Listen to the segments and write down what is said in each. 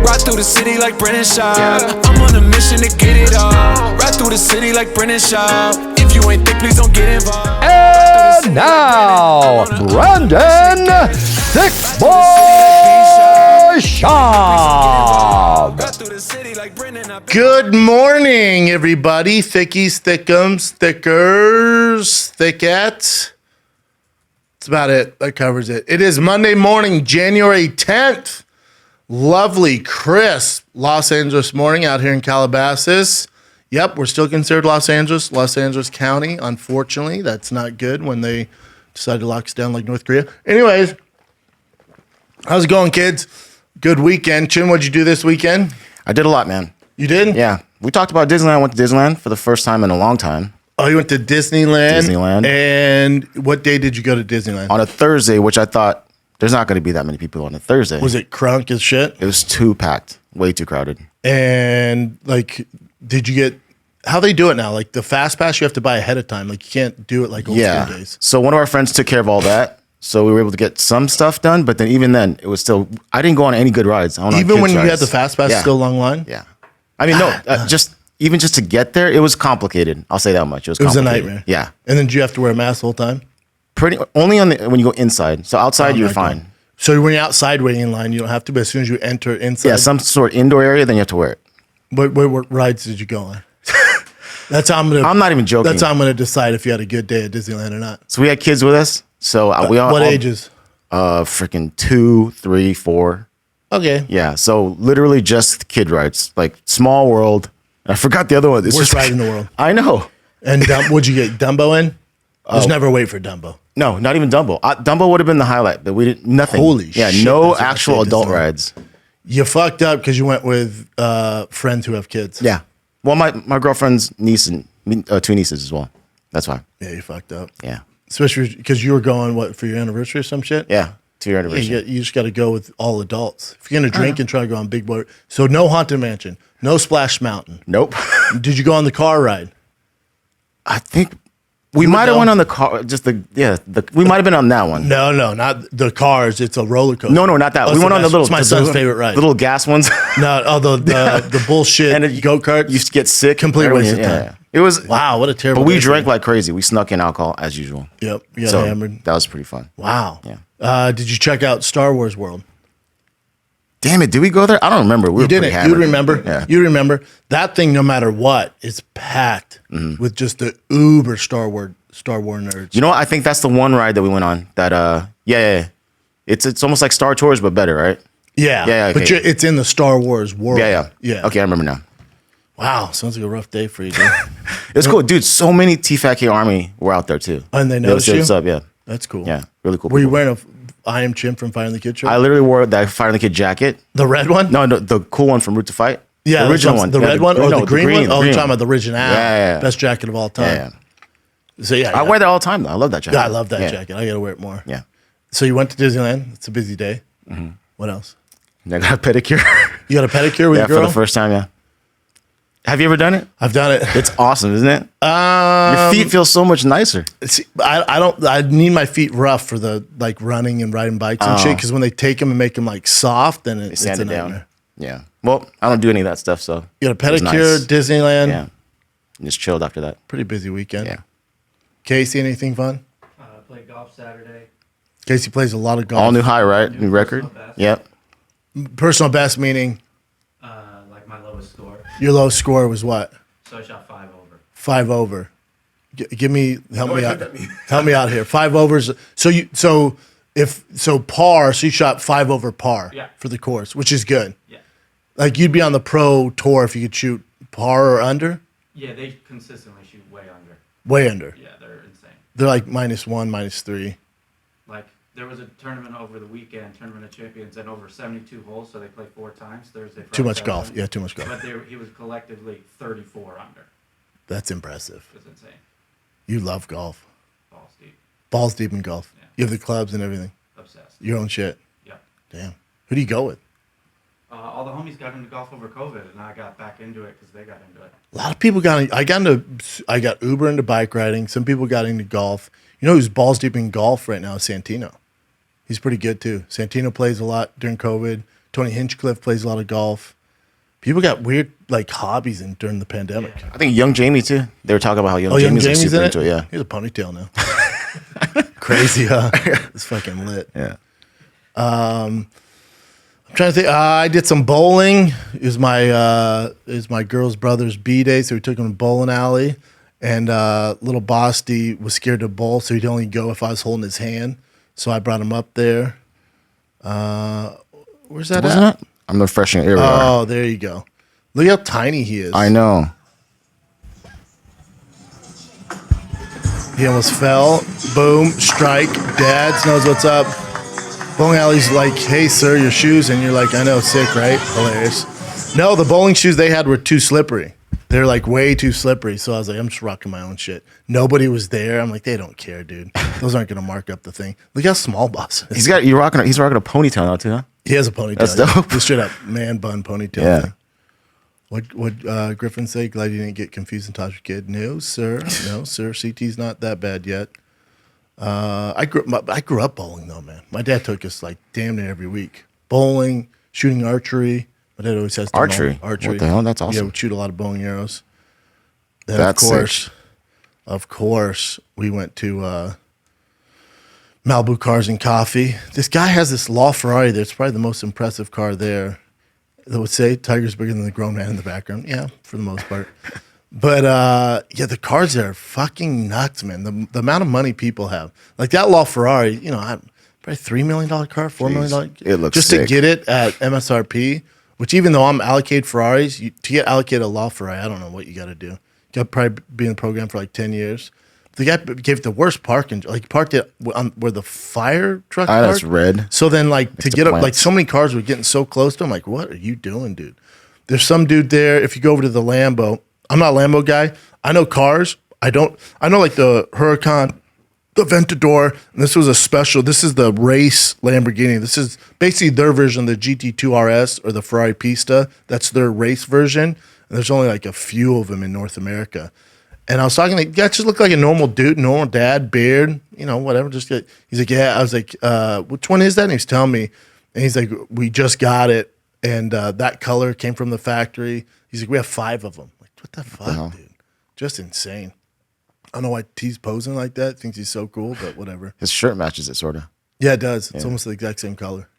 Ride through the city like Brennan Schaub. I'm on a mission to get it all. Ride through the city like Brennan Schaub. If you ain't thick, please don't get involved. And now, Brandon Thick Boy Schaub. Good morning, everybody. Thickies, thickums, thickers, thickettes. That's about it. That covers it. It is Monday morning, January 10th. Lovely, crisp Los Angeles morning out here in Calabasas. Yep, we're still considered Los Angeles County. Unfortunately, that's not good when they decide to lock us down like North Korea. Anyways, how's it going, kids? Good weekend. Chin, what'd you do this weekend? I did a lot, man. You did? Yeah. We talked about Disneyland. I went to Disneyland for the first time in a long time. Oh, you went to Disneyland? Disneyland. And what day did you go to Disneyland? On a Thursday, which I thought there's not going to be that many people on a Thursday. Was it crunk as shit? It was too packed. Way too crowded. And, like, did you get... How they do it now? Like, the Fast Pass, you have to buy ahead of time. Like, you can't do it like old school days. So one of our friends took care of all that. So we were able to get some stuff done. But then even then, it was still... I didn't go on any good rides. Even when you had the Fast Pass, still long line? Yeah. I mean, no, just to get there, it was complicated. I'll say that much. It was a complicated. nightmare. Yeah. And then do you have to wear a mask the whole time? Only when you go inside. So outside, you're fine. God. So when you're outside waiting in line, you don't have to, but as soon as you enter inside. Yeah, some sort of indoor area, then you have to wear it. What rides did you go on? That's how I'm not even joking. That's how I'm going to decide if you had a good day at Disneyland or not. So we had kids with us. So we all. What ages? Freaking 2, 3, 4. Okay. Yeah. So literally just kid rides, like Small World. I forgot the other one. It's Worst just ride in the world. I know. And what'd you get? Dumbo in? There's never wait for Dumbo. No, not even Dumbo. Dumbo would have been the highlight, but we didn't. Nothing. Holy shit. Yeah, no actual adult rides. You fucked up because you went with friends who have kids. Yeah. Well, my girlfriend's niece and 2 nieces as well. That's why. Yeah, you fucked up. Yeah. Especially because you were going, for your anniversary or some shit? Yeah, 2-year anniversary. Yeah, you just got to go with all adults. If you're going to drink and try to go on Big Boy. So no Haunted Mansion, no Splash Mountain. Nope. Did you go on the car ride? I think we might have went on the car. We might have been on that one. No, not the cars. It's a roller coaster. No, not that. We went on the little. It's my son's favorite ride. Little gas ones. No, the bullshit and go kart. You used to get sick. Complete waste of time. Yeah. It was wow. What a terrible. But we drank like crazy. We snuck in alcohol as usual. Yep. You got hammered. That was pretty fun. Wow. Yeah. Did you check out Star Wars World? Damn it! Did we go there? I don't remember. You didn't. You remember? Yeah. You remember that thing? No matter what, is packed with just the uber Star Wars nerds. You know what? I think that's the one ride that we went on. That yeah. It's almost like Star Tours, but better, right? Yeah. Yeah. Okay. But it's in the Star Wars world. Yeah. Okay, I remember now. Wow, sounds like a rough day for you, dude. It's cool, dude. So many Thiccc Army were out there too. And they noticed you? What's up? Yeah. That's cool. Yeah, really cool. Were you wearing a I Am Chim from Fire and the Kid shirt? I literally wore that Fire and the Kid jacket. The red one? No, the cool one from Root to Fight. Yeah, the original one. The red one or the green one? Oh, you're green talking about the original. Yeah. Best jacket of all time. Yeah. So I wear that all the time though. I love that jacket. Yeah, I love that jacket. I gotta wear it more. Yeah. So you went to Disneyland. It's a busy day. Mm-hmm. What else? I got a pedicure. You got a pedicure with your girl? For the first time, yeah. Have you ever done it? I've done it. It's awesome, isn't it? Your feet feel so much nicer. See, I need my feet rough for the like running and riding bikes and shit. Because when they take them and make them like soft, then it's a nightmare. Down. Yeah. Well, I don't do any of that stuff, so you got a pedicure, Disneyland. Yeah. And just chilled after that. Pretty busy weekend. Yeah. Casey, anything fun? Played golf Saturday. Casey plays a lot of golf. All new high, right? New record. Yep. Personal best meaning. Like my lowest score. Your lowest score was what? So I shot 5 over. 5 over. Help me out. Help me out here. 5 overs. So par. So you shot 5 over par for the course, which is good. Yeah. Like you'd be on the pro tour if you could shoot par or under. Yeah, they consistently shoot way under. Way under. Yeah, they're insane. They're like -1, -3. Like there was a tournament over the weekend, Tournament of Champions, and over 72 holes, so they play 4 times, Thursday, Friday, Too much Saturday. golf. Yeah, too much golf. But he was collectively 34 under. That's impressive. It's insane. You love golf. Balls deep. Balls deep in golf. Yeah. You have the clubs and everything. Obsessed. Your own shit. Yep. Damn. Who do you go with? All the homies got into golf over COVID, and I got back into it because they got into it. A lot of people I got Uber into bike riding. Some people got into golf. You know who's balls deep in golf right now is Santino. He's pretty good too. Santino plays a lot during COVID. Tony Hinchcliffe plays a lot of golf. People got weird like hobbies during the pandemic. I think Young Jamie too. They were talking about how Young Young Jamie's like Jamie's super in into it? it. Yeah. He has a ponytail now. Crazy, huh? It's fucking lit. Yeah. I'm trying to think. I did some bowling. It was my girl's brother's B-day, so we took him to bowling alley. And little Bosty was scared to bowl, so he'd only go if I was holding his hand. So I brought him up there. Where's that Wasn't at? it? I'm refreshing it. Here we Oh, are. there you go. Look how tiny he is. I know. He almost fell. Boom. Strike. Dads knows what's up. Bowling alley's like, hey, sir, your shoes. And you're like, I know, sick, right? Hilarious. No, the bowling shoes they had were too slippery. They're like way too slippery. So I was like, I'm just rocking my own shit. Nobody was there. I'm like, they don't care, dude. Those aren't going to mark up the thing. Look how small Boss is. He's rocking a ponytail now too, huh? He has a ponytail. That's dope. The straight up man bun ponytail. Yeah. Thing. What Griffin say? Glad you didn't get confused and touch your kid. No, sir. No, sir. CT's not that bad yet. I grew up bowling though, man. My dad took us like damn near every week. Bowling, shooting archery. My dad always has to Archery? Archery. What the hell? That's awesome. Yeah, we shoot a lot of bowling arrows. Then That's of course, we went to Malibu Cars and Coffee. This guy has this LaFerrari that's probably the most impressive car there. That would say Tiger's bigger than the grown man in the background. Yeah, for the most part. But yeah, the cars there are fucking nuts, man. The amount of money people have. Like that LaFerrari, probably $3 million car, $4 million. It looks just sick. to get it at MSRP, which even though I'm allocated Ferraris, to get allocated a LaFerrari, I don't know what you got to do. You got to probably be in the program for like 10 years. The guy gave it the worst parking. Like he parked it on where the fire truck parked. That's red. So then like to the get up, like plants. so many cars were getting so close to him. Like, what are you doing, dude? There's some dude there. If you go over to the Lambo, I'm not a Lambo guy. I know cars. I know like the Huracan, the Aventador, and this was a special. This is the race Lamborghini. This is basically their version of the GT2 RS or the Ferrari Pista. That's their race version. And there's only like a few of them in North America. And I was talking, like, yeah, just look like a normal dude, normal dad, beard, whatever. He's like, yeah. I was like, which one is that? And he's telling me, and he's like, we just got it, and that color came from the factory. He's like, we have 5 of them. Like, what the fuck, dude? Just insane. I don't know why T's posing like that. Thinks he's so cool, but whatever. His shirt matches it, sort of. Yeah, it does. It's almost the exact same color.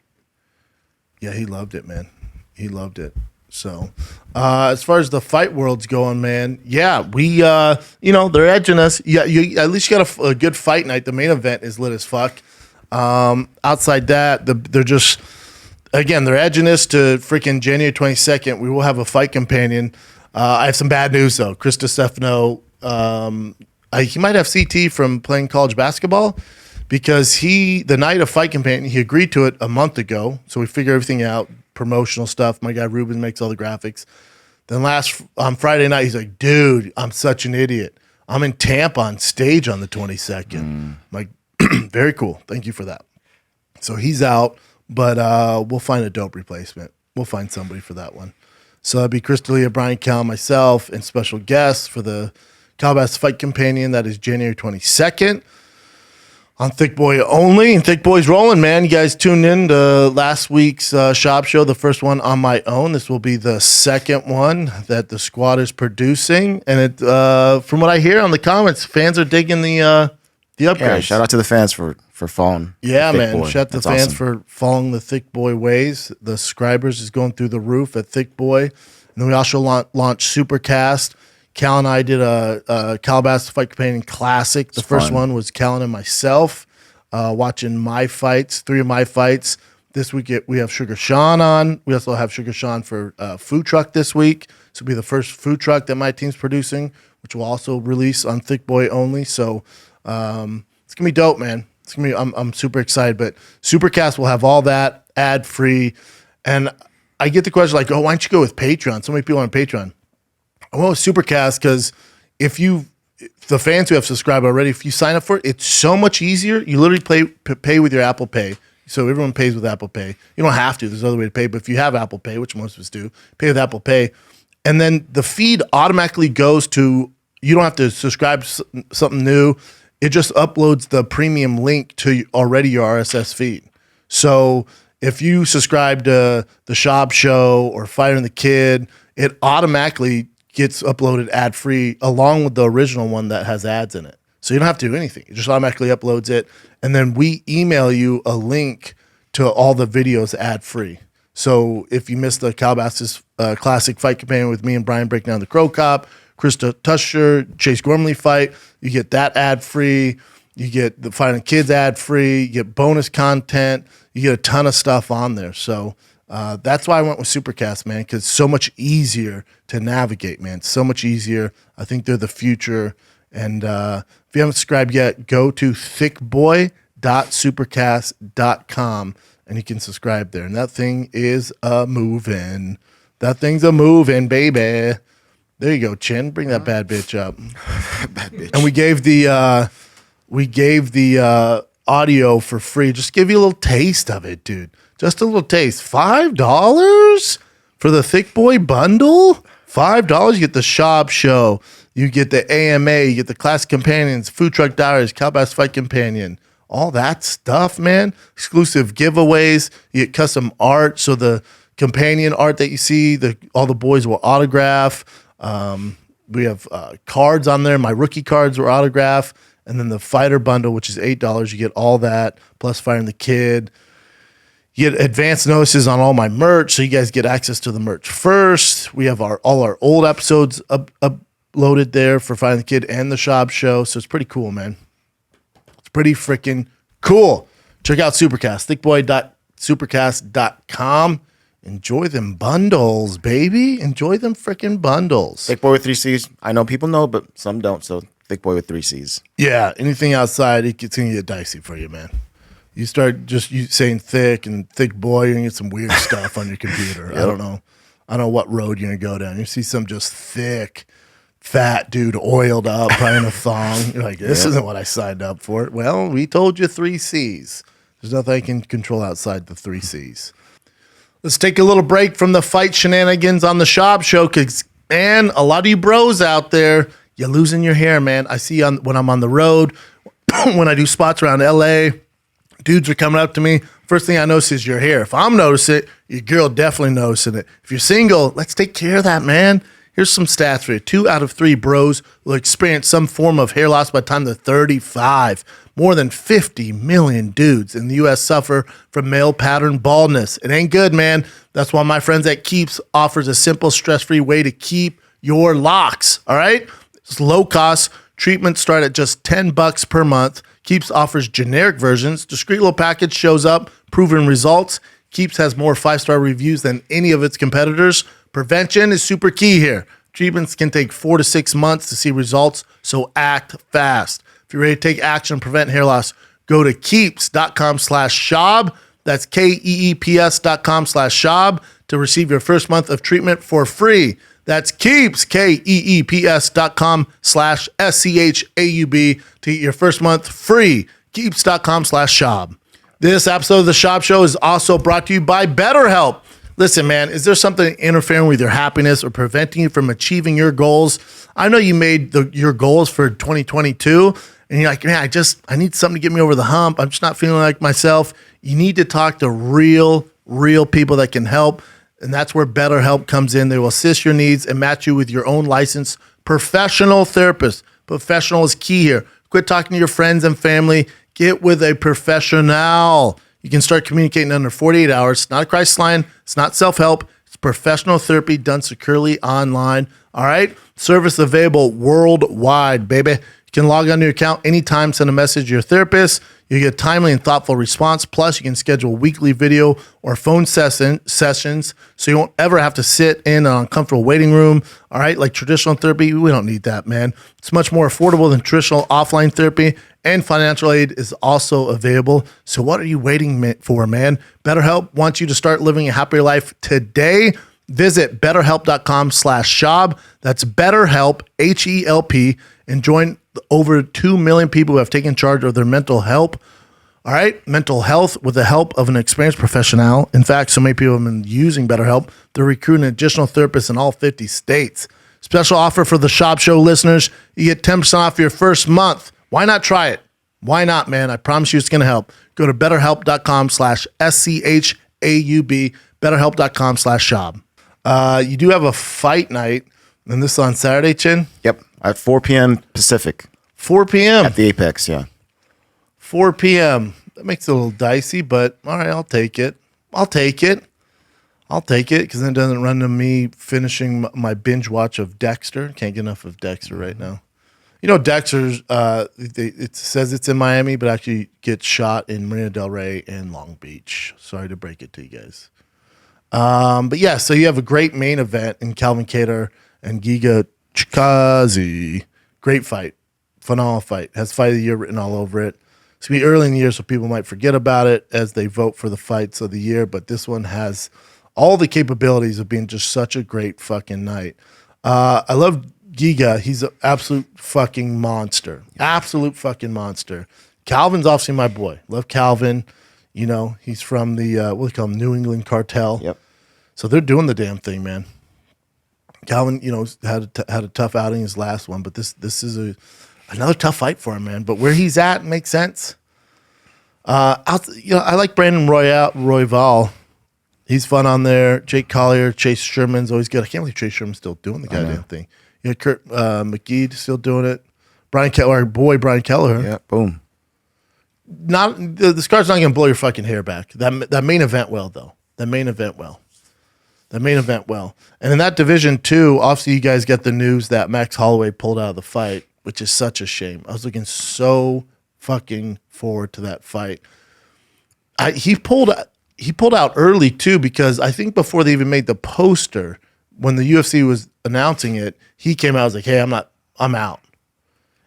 Yeah, he loved it, man. He loved it. So, as far as the fight world's going, man, yeah, we, they're edging us. Yeah, you at least got a good fight night. The main event is lit as fuck. Outside that, they're just, again, they're edging us to freaking January 22nd. We will have a fight companion. I have some bad news though. Chris DiStefano, he might have CT from playing college basketball because the night of fight companion, he agreed to it a month ago. So we figure everything out. Promotional stuff. My guy Ruben makes all the graphics. Then on Friday night, he's like, dude, I'm such an idiot. I'm in Tampa on stage on the 22nd. I'm like, very cool. Thank you for that. So he's out, but we'll find a dope replacement. We'll find somebody for that one. So that'd be Chris D'Elia, Brian Cal, myself, and special guests for the Calbass Fight Companion. That is January 22nd. On Thick Boy only, and Thick Boy's rolling, man. You guys tuned in to last week's Schaub show, the first one on my own. This will be the second one that the squad is producing, and it, from what I hear on the comments, fans are digging the upgrades. Yeah, shout out to the fans for following. Yeah, Thick man. Boy. Shout out to the That's fans awesome. for following the Thick Boy ways. The subscribers is going through the roof at Thick Boy, and then we also launched Supercast. Cal and I did a Calabas Fight Companion Classic. The first fun. one was Cal and myself watching my fights, 3 of my fights. This week we have Sugar Sean on. We also have Sugar Sean for Food Truck this week. This will be the first food truck that my team's producing, which will also release on Thick Boy only. So it's gonna be dope, man. It's gonna be. I'm super excited. But Supercast will have all that ad free, and I get the question like, oh, why don't you go with Patreon? So many people on Patreon. I went with Supercast because if the fans who have subscribed already, if you sign up for it, it's so much easier. You literally pay with your Apple Pay. So everyone pays with Apple Pay. You don't have to. There's another way to pay. But if you have Apple Pay, which most of us do, pay with Apple Pay. And then the feed automatically goes to, you don't have to subscribe something new. It just uploads the premium link to already your RSS feed. So if you subscribe to the Schaub Show or Fighter and the Kid, it automatically gets uploaded ad-free along with the original one that has ads in it. So you don't have to do anything. It just automatically uploads it. And then we email you a link to all the videos ad-free. So if you missed the Calabasas Classic Fight Companion with me and Brian breaking down the Crow Cop, Krista Tusher, Chase Gormley fight, you get that ad-free. You get the Fighting Kids ad-free. You get bonus content. You get a ton of stuff on there. So that's why I went with Supercast, man, because it's so much easier to navigate, man. So much easier. I think they're the future. And if you haven't subscribed yet, go to thickboy.supercast.com and you can subscribe there. And that thing is a-moving. That thing's a-moving, baby. There you go, Chin. Bring that bad bitch up. Bad bitch. And we gave the audio for free. Just give you a little taste of it, dude. Just a little taste. $5 for the Thick Boy bundle? $5. You get the Schaub Show. You get the AMA. You get the Classic Companions, Food Truck Diaries, Calabas Fight Companion. All that stuff, man. Exclusive giveaways. You get custom art. So the companion art that you see, all the boys will autograph. We have cards on there. My rookie cards were autographed. And then the fighter bundle, which is $8, you get all that, plus Fighting the Kid. You get advance notices on all my merch, so you guys get access to the merch first. We have all our old episodes uploaded there for Fighting the Kid and the Schaub Show, so it's pretty cool, man. It's pretty freaking cool. Check out Supercast, thickboy.supercast.com. Enjoy them bundles, baby. Enjoy them freaking bundles. Thick Boy with 3 C's. I know people know, but some don't, so Thick Boy with 3 C's. Yeah, anything outside, it's going to get dicey for you, man. You start saying thick and thick boy, you're going to get some weird stuff on your computer. Yep. I don't know what road you're going to go down. You see some just thick, fat dude oiled up, probably in a thong. You're like, this isn't what I signed up for. Well, we told you 3 C's. There's nothing I can control outside the 3 C's. Let's take a little break from the fight shenanigans on the Schaub Show because, man, a lot of you bros out there, you're losing your hair, man. I see when I'm on the road, when I do spots around LA, dudes are coming up to me. First thing I notice is your hair. If I'm noticing it, your girl definitely noticing it. If you're single, let's take care of that, man. Here's some stats for you. 2 out of 3 bros will experience some form of hair loss by the time they're 35. More than 50 million dudes in the U.S. suffer from male pattern baldness. It ain't good, man. That's why my friends at Keeps offers a simple, stress-free way to keep your locks, all right? It's low cost. Treatments start at just $10 per month. Keeps offers generic versions. Discreet little package shows up. Proven results. Keeps has more 5-star reviews than any of its competitors. Prevention is super key here. Treatments can take 4 to 6 months to see results, so act fast. If you're ready to take action and prevent hair loss, go to keeps.com/Schaub. That's KEEPS.com/Schaub to receive your first month of treatment for free. That's Keeps, KEEPS.com/SCHAUB to get your first month free. Keeps.com/Schaub. This episode of the Schaub Show is also brought to you by BetterHelp. Listen, man, is there something interfering with your happiness or preventing you from achieving your goals? I know you made your goals for 2022, and you're like, man, I need something to get me over the hump. I'm just not feeling like myself. You need to talk to real people that can help, and that's where BetterHelp comes in. They will assist your needs and match you with your own licensed professional therapist. Professional is key here. Quit talking to your friends and family. Get with a professional. You can start communicating under 48 hours. It's not a crisis line. It's not self-help. It's professional therapy done securely online. All right? Service available worldwide, baby. You can log on to your account anytime, send a message to your therapist. You get a timely and thoughtful response. Plus, you can schedule weekly video or phone sessions so you won't ever have to sit in an uncomfortable waiting room. All right? Like traditional therapy, we don't need that, man. It's much more affordable than traditional offline therapy, and financial aid is also available. So what are you waiting for, man? BetterHelp wants you to start living a happier life today. Visit betterhelp.com/Schaub. That's BetterHelp, HELP, and join over 2 million people who have taken charge of their mental health. All right, mental health with the help of an experienced professional. In fact, so many people have been using BetterHelp. They're recruiting additional therapists in all 50 states. Special offer for the Schaub Show listeners. You get 10% off your first month. Why not try it? Why not, man? I promise you it's going to help. Go to betterhelp.com/SCHAUB SHAUB, betterhelp.com/Schaub. You do have a fight night, and this is on Saturday, Chin? Yep. At 4 p.m. Pacific. 4 p.m. At the Apex, yeah. 4 p.m. That makes it a little dicey, but all right, I'll take it. Because then it doesn't run to me finishing my binge watch of Dexter. Can't get enough of Dexter right now. You know, Dexter's, it says it's in Miami, but actually gets shot in Marina Del Rey and Long Beach. Sorry to break it to you guys. But yeah, so you have a great main event in Calvin Kattar and Giga Chikadze. Great fight. Phenomenal fight. Has fight of the year written all over it. It's going to be early in the year, so people might forget about it as they vote for the fights of the year, but this one has all the capabilities of being just such a great fucking night. I love Giga. He's an absolute fucking monster. Absolute fucking monster. Calvin's obviously my boy. Love Calvin. You know, he's from the, what do you call him, New England Cartel. Yep. So they're doing the damn thing, man. Calvin, you know, had a tough outing his last one, but this is another tough fight for him, man. But where he's at makes sense. I like Brandon Royval. He's fun on there. Jake Collier, Chase Sherman's always good. I can't believe Chase Sherman's still doing the goddamn thing. You know, Kurt McGee still doing it. Our boy Brian Kelleher. Yeah, boom. Not the scar's not gonna blow your fucking hair back. That main event well though. That main event well. And in that division too, obviously you guys get the news that Max Holloway pulled out of the fight, which is such a shame. I was looking so fucking forward to that fight. He pulled out early too, because I think before they even made the poster, when the UFC was announcing it, he came out and was like, "Hey, I'm out."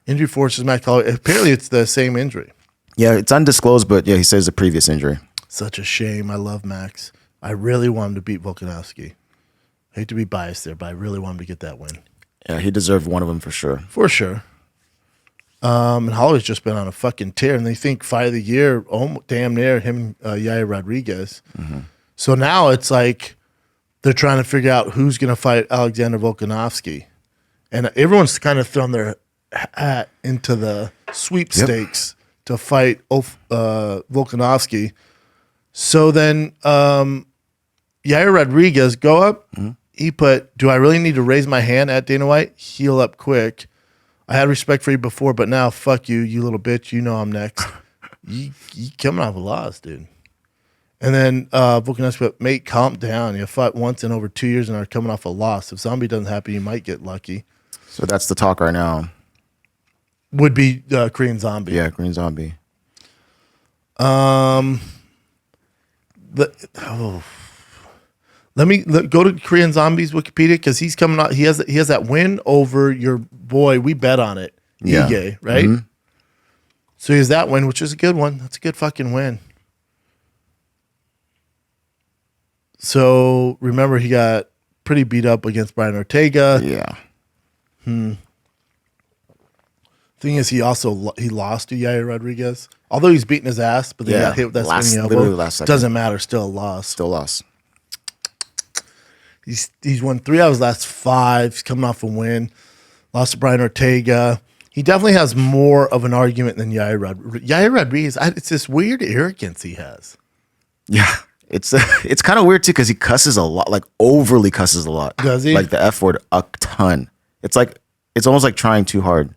Injury forces Max Holloway. Apparently it's the same injury. Yeah, it's undisclosed, but yeah, he says a previous injury. Such a shame. I love Max. I really want him to beat Volkanovski. I hate to be biased there, but I really want him to get that win. Yeah, he deserved one of them for sure. For sure. And Holloway's just been on a fucking tear, and they think fight of the year, damn near him, Yair Rodriguez. Mm-hmm. So now it's like they're trying to figure out who's going to fight Alexander Volkanovski, and everyone's kind of thrown their hat into the sweepstakes to fight Volkanovski. So then Yair Rodriguez go up. Mm-hmm. He put, "Do I really need to raise my hand at Dana White? Heal up quick. I had respect for you before, but now fuck you, you little bitch. You know I'm next." you coming off a loss, dude. And then Volkanovski put, "Mate, calm down. You fought once in over 2 years and are coming off a loss. If Zombie doesn't happen, you might get lucky." So that's the talk right now. Would be Korean Zombie. Yeah, Korean Zombie. Let me go to Korean Zombie's Wikipedia, because he's coming out. He has that win over your boy. We bet on it. Yeah. Ige, right? Mm-hmm. So he has that win, which is a good one. That's a good fucking win. So remember, he got pretty beat up against Brian Ortega. Yeah. Thing is, he lost to Yair Rodriguez. Although he's beating his ass, but then got hit with that spinning elbow. Doesn't matter. Still a loss. Still lost. He's won 3 out of his last 5. He's coming off a win. Lost to Brian Ortega. He definitely has more of an argument than Yair Rodriguez. Yair Rodriguez, it's this weird arrogance he has. Yeah. It's kind of weird too, because he cusses a lot, like overly cusses a lot. Does he? Like the F word a ton. It's almost like trying too hard.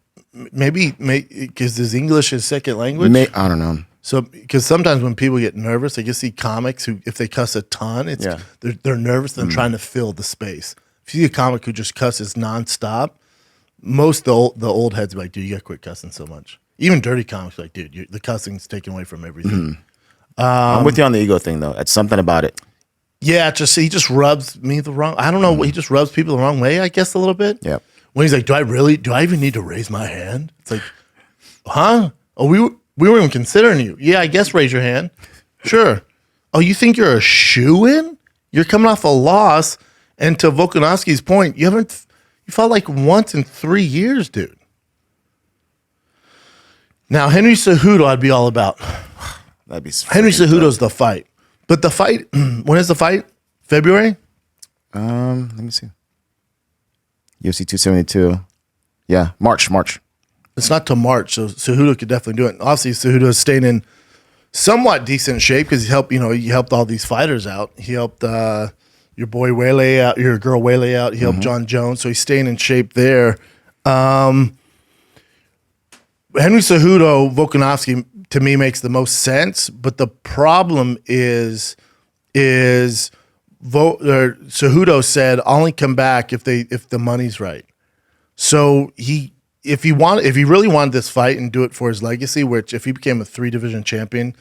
Maybe because his English is second language. I don't know. So, because sometimes when people get nervous, they just see comics who, if they cuss a ton, they're nervous and trying to fill the space. If you see a comic who just cusses nonstop, most of the old heads are like, "Dude, you gotta quit cussing so much." Even dirty comics are like, "Dude, the cussing's taken away from everything." I'm with you on the ego thing though. It's something about it. Yeah, he just rubs me the wrong. I don't know. He just rubs people the wrong way, I guess, a little bit. Yeah. When he's like, do I even need to raise my hand? It's like, huh? Oh, we weren't even considering you. Yeah, I guess raise your hand. Sure. Oh, you think you're a shoo-in? You're coming off a loss, and to Volkanovski's point, you fought like once in 3 years, dude. Now, Henry Cejudo, I'd be all about. That'd be Henry Cejudo's the fight. But the fight, when is the fight? February? Let me see. UFC 272. Yeah, March. It's not till March, so Cejudo could definitely do it. Obviously, Cejudo is staying in somewhat decent shape because he helped all these fighters out. He helped your boy Wele out, your girl Wele out. He helped John Jones, so he's staying in shape there. Henry Cejudo, Volkanovski, to me makes the most sense, but the problem is Cejudo said I'll only come back if the money's right. So if he really wanted this fight and do it for his legacy, which if he became a 3-division champion,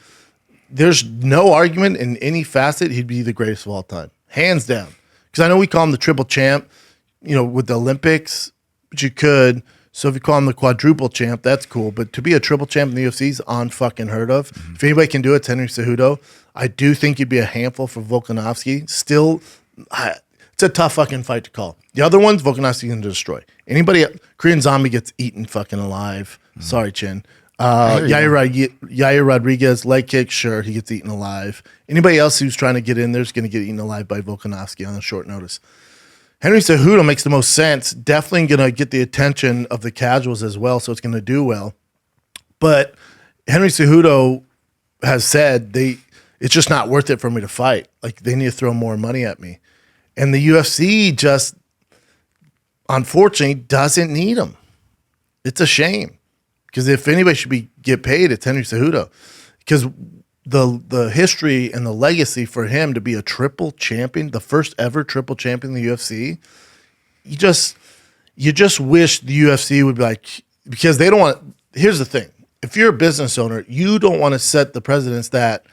there's no argument in any facet he'd be the greatest of all time, hands down. Because I know we call him the triple champ, with the Olympics, but you could. So if you call him the quadruple champ, that's cool. But to be a triple champ in the UFC is unfucking heard of. Mm-hmm. If anybody can do it, it's Henry Cejudo. I do think he'd be a handful for Volkanovski. Still, it's a tough fucking fight to call. The other ones, Volkanovski can destroy. Anybody, Korean Zombie gets eaten fucking alive. Mm-hmm. Sorry, Chin. Yair Rodriguez, leg kick, sure, he gets eaten alive. Anybody else who's trying to get in there is going to get eaten alive by Volkanovski on a short notice. Henry Cejudo makes the most sense. Definitely going to get the attention of the casuals as well, so it's going to do well. But Henry Cejudo has said it's just not worth it for me to fight. Like, they need to throw more money at me. And the UFC just, unfortunately, doesn't need him. It's a shame. Because if anybody should get paid, it's Henry Cejudo. Because the history and the legacy for him to be a triple champion, the first ever triple champion in the UFC, you just wish the UFC would be like, because they don't want. Here's the thing: if you're a business owner, you don't want to set the precedence that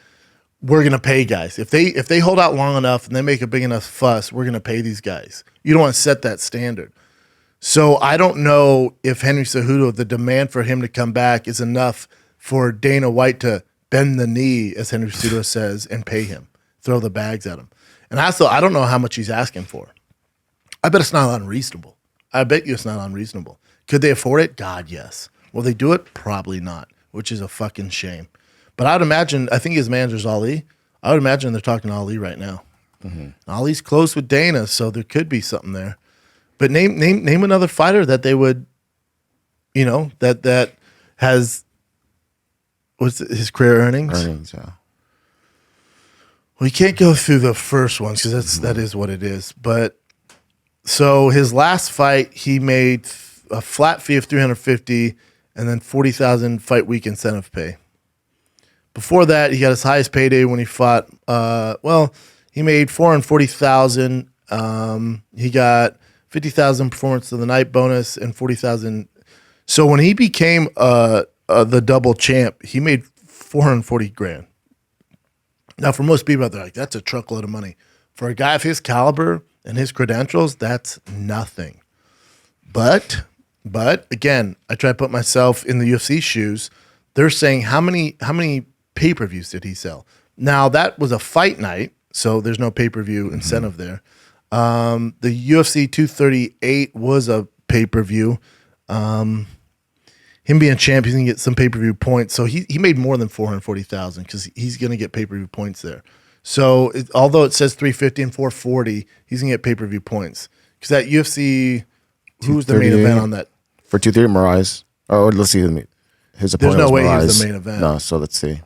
we're going to pay guys. If they hold out long enough and they make a big enough fuss, we're going to pay these guys. You don't want to set that standard. So I don't know if Henry Cejudo, the demand for him to come back is enough for Dana White to bend the knee, as Henry Cejudo says, and pay him, throw the bags at him. And also, I don't know how much he's asking for. I bet it's not unreasonable. I bet you it's not unreasonable. Could they afford it? God, yes. Will they do it? Probably not, which is a fucking shame. But I would imagine, I think his manager's Ali. I would imagine they're talking to Ali right now. Mm-hmm. Ali's close with Dana, so there could be something there. But name another fighter that they would, that has, what's his career earnings? Earnings, yeah. Well, you can't go through the first ones because that is what it is. But so his last fight, he made a flat fee of $350 and then $40,000 fight week incentive pay. Before that, he got his highest payday when he fought. He made $440,000. He got $50,000 performance of the night bonus and $40,000. So when he became the double champ, he made $440,000. Now, for most people out there, like, that's a truckload of money. For a guy of his caliber and his credentials, that's nothing. But again, I try to put myself in the UFC shoes. They're saying how many pay-per-views did he sell? Now, that was a fight night, so there's no pay-per-view incentive there. The UFC 238 was a pay-per-view. Him being champ, he's going to get some pay-per-view points. So he made more than $440,000 because he's going to get pay-per-view points there. So although it says $350 and $440, he's going to get pay-per-view points. Because that UFC, who's the main event on that? For 230, Moraes. Or let's see, his opponent. There's no way Moraes. he was the main event. No, so let's see.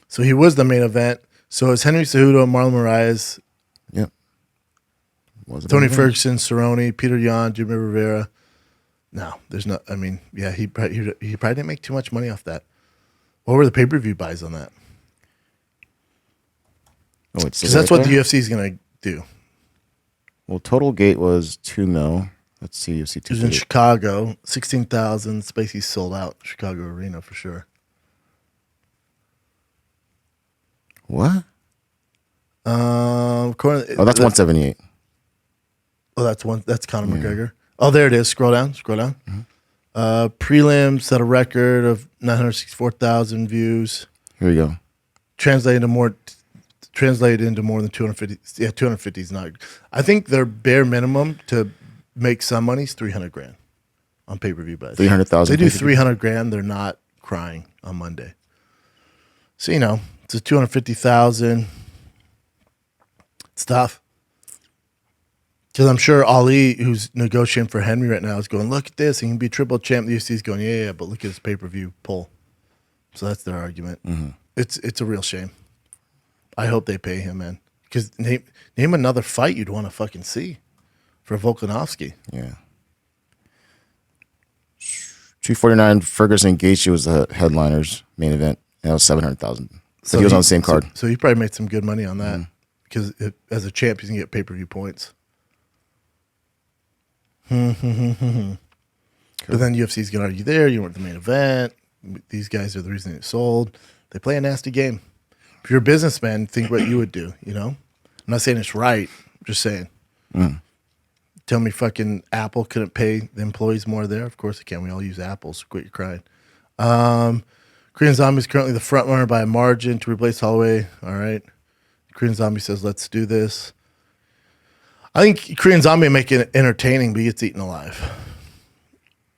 So he was the main event. So it's Henry Cejudo, Marlon Moraes. Yep. Tony Ferguson, Cerrone, Peter Yan, Jimmy Rivera. No, there's not. I mean, yeah, he probably didn't make too much money off that. What were the pay-per-view buys on that? Oh, it's because that's what the UFC is going to do. Well, total gate was $2 million. Let's see, UFC 2. It was in Chicago, 16,000. Spacey sold out Chicago Arena for sure. What? That's 178. Oh, that's Conor McGregor. Oh, there it is. Scroll down. Mm-hmm. Prelim set a record of 964,000 views. Here we go. Translated into more than 250. Yeah, 250 is not. I think their bare minimum to make some money is $300,000 on pay-per-view buys. 300,000. They do $300,000. They're not crying on Monday. So it's a 250,000. It's tough. Because I'm sure Ali, who's negotiating for Henry right now, is going, look at this. He can be triple champ. The UFC's going, yeah, but look at his pay-per-view pull. So that's their argument. Mm-hmm. It's a real shame. I hope they pay him, man. Because name another fight you'd want to fucking see for Volkanovski. Yeah. 249 Ferguson Gaethje was the headliners main event. That was 700,000. So he was on the same card. So he probably made some good money on that because as a champ, he's gonna get pay-per-view points. Cool. But then UFC's gonna argue there. You weren't the main event. These guys are the reason it sold. They play a nasty game. If you're a businessman, think what you would do. You know, I'm not saying it's right. I'm just saying. Tell me fucking Apple couldn't pay the employees more there. Of course it can. We all use Apple, so quit your crying. Korean Zombie is currently the front runner by a margin to replace Holloway. All right. Korean Zombie says, let's do this. I think Korean Zombie make it entertaining, but he gets eaten alive.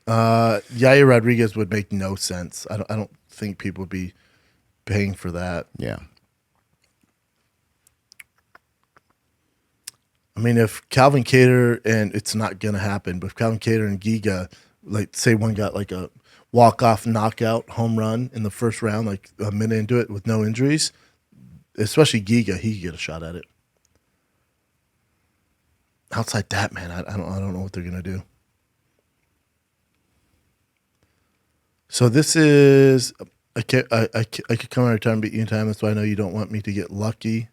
Yair Rodriguez would make no sense. I don't think people would be paying for that. Yeah. I mean, if Calvin Kattar, and it's not going to happen, but if Calvin Kattar and Giga, like, say one got like a walk-off knockout home run in the first round, like a minute into it with no injuries, especially Giga, he could get a shot at it. Outside that, man, I don't know what they're going to do. So this is, I could come every time and beat you in time. That's why I know you don't want me to get lucky.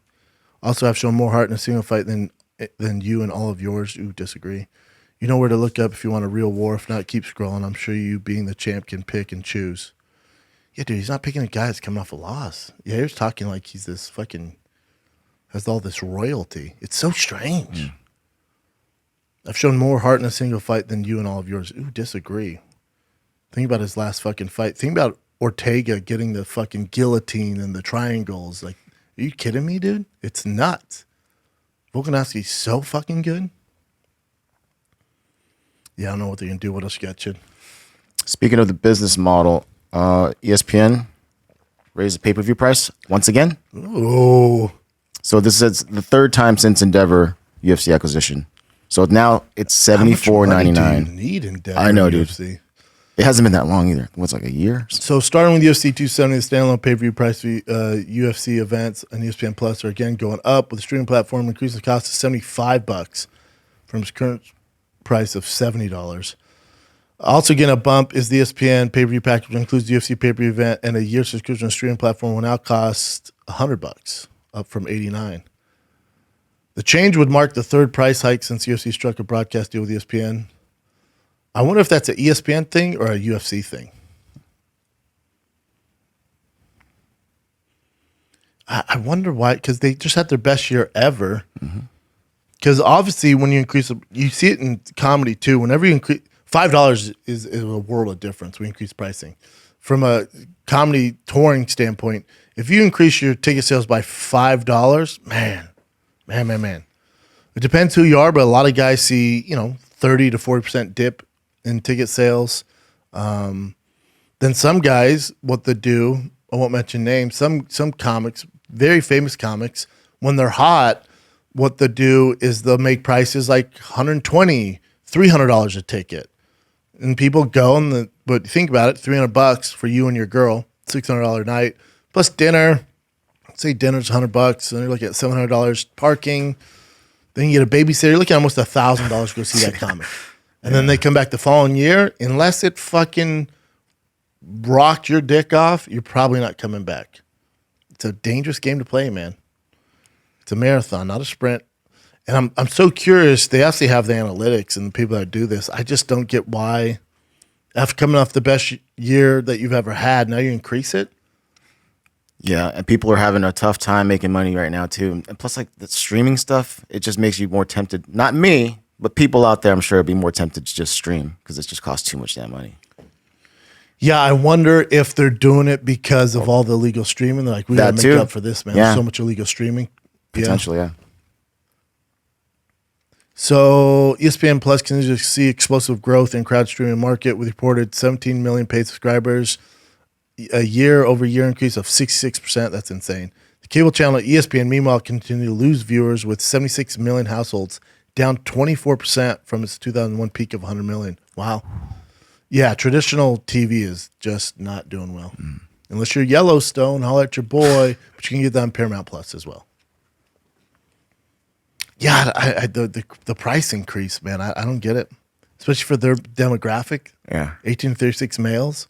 Also, I've shown more heart in a single fight than you and all of yours who disagree. You know where to look up if you want a real war. If not, keep scrolling. I'm sure you, being the champ, can pick and choose. Yeah, dude, he's not picking a guy that's coming off a loss. Yeah, he's talking like he's this fucking, has all this royalty. It's so strange. I've shown more heart in a single fight than you and all of yours who disagree. Think about his last fucking fight. Think about Ortega getting the fucking guillotine and the triangles. Like, are you kidding me, dude? It's nuts. Volkanovski's so fucking good. Yeah, I don't know what they're going to do. What else you got, Chid? Speaking of the business model, ESPN raised the pay-per-view price once again. Oh. So this is the third time since Endeavor UFC acquisition. So now it's $74.99. You need Endeavor. I know, dude. UFC. It hasn't been that long either. What's like a year? So starting with UFC 270, the standalone pay-per-view price for UFC events and ESPN Plus are again going up, with the streaming platform increasing the cost to $75 from its current price of $70. Also getting a bump is the ESPN pay-per-view package, which includes the UFC pay-per-view event and a year subscription to streaming platform will now cost $100, up from $89. The change would mark the third price hike since UFC struck a broadcast deal with ESPN. I wonder if that's an ESPN thing or a UFC thing. I wonder why, because they just had their best year ever. Because obviously when you increase, you see it in comedy too. Whenever you increase, $5 is a world of difference. We increase pricing. From a comedy touring standpoint, if you increase your ticket sales by $5, man. It depends who you are, but a lot of guys see, 30 to 40% dip in ticket sales. Then some guys, what they do, I won't mention names, some comics, very famous comics, when they're hot, what they do is they'll make prices like $120, $300 a ticket. And people go, but think about it, $300 for you and your girl, $600 a night, plus dinner. Say dinner's $100, and you're looking at $700 parking. Then you get a babysitter. You're looking at almost $1,000 to go see that comic. And then they come back the following year. Unless it fucking rocked your dick off, you're probably not coming back. It's a dangerous game to play, man. It's a marathon, not a sprint. And I'm so curious. They actually have the analytics and the people that do this. I just don't get why, after coming off the best year that you've ever had, now you increase it. Yeah, and people are having a tough time making money right now too. And plus, like the streaming stuff, it just makes you more tempted. Not me, but people out there, I'm sure, would be more tempted to just stream because it just costs too much damn money. Yeah, I wonder if they're doing it because of all the illegal streaming. They're like, we got to make up for this, man. Yeah. There's so much illegal streaming. Potentially, yeah. So ESPN Plus continues to see explosive growth in crowd streaming market with reported 17 million paid subscribers, a year-over-year increase of 66%. That's insane. The cable channel ESPN, meanwhile, continue to lose viewers with 76 million households down 24% from its 2001 peak of 100 million. Wow. Yeah, traditional TV is just not doing well. Unless you're Yellowstone, holler at your boy, but you can get that on Paramount Plus as well. Yeah, the price increase, man, I don't get it. Especially for their demographic. Yeah. 18 to 36 males.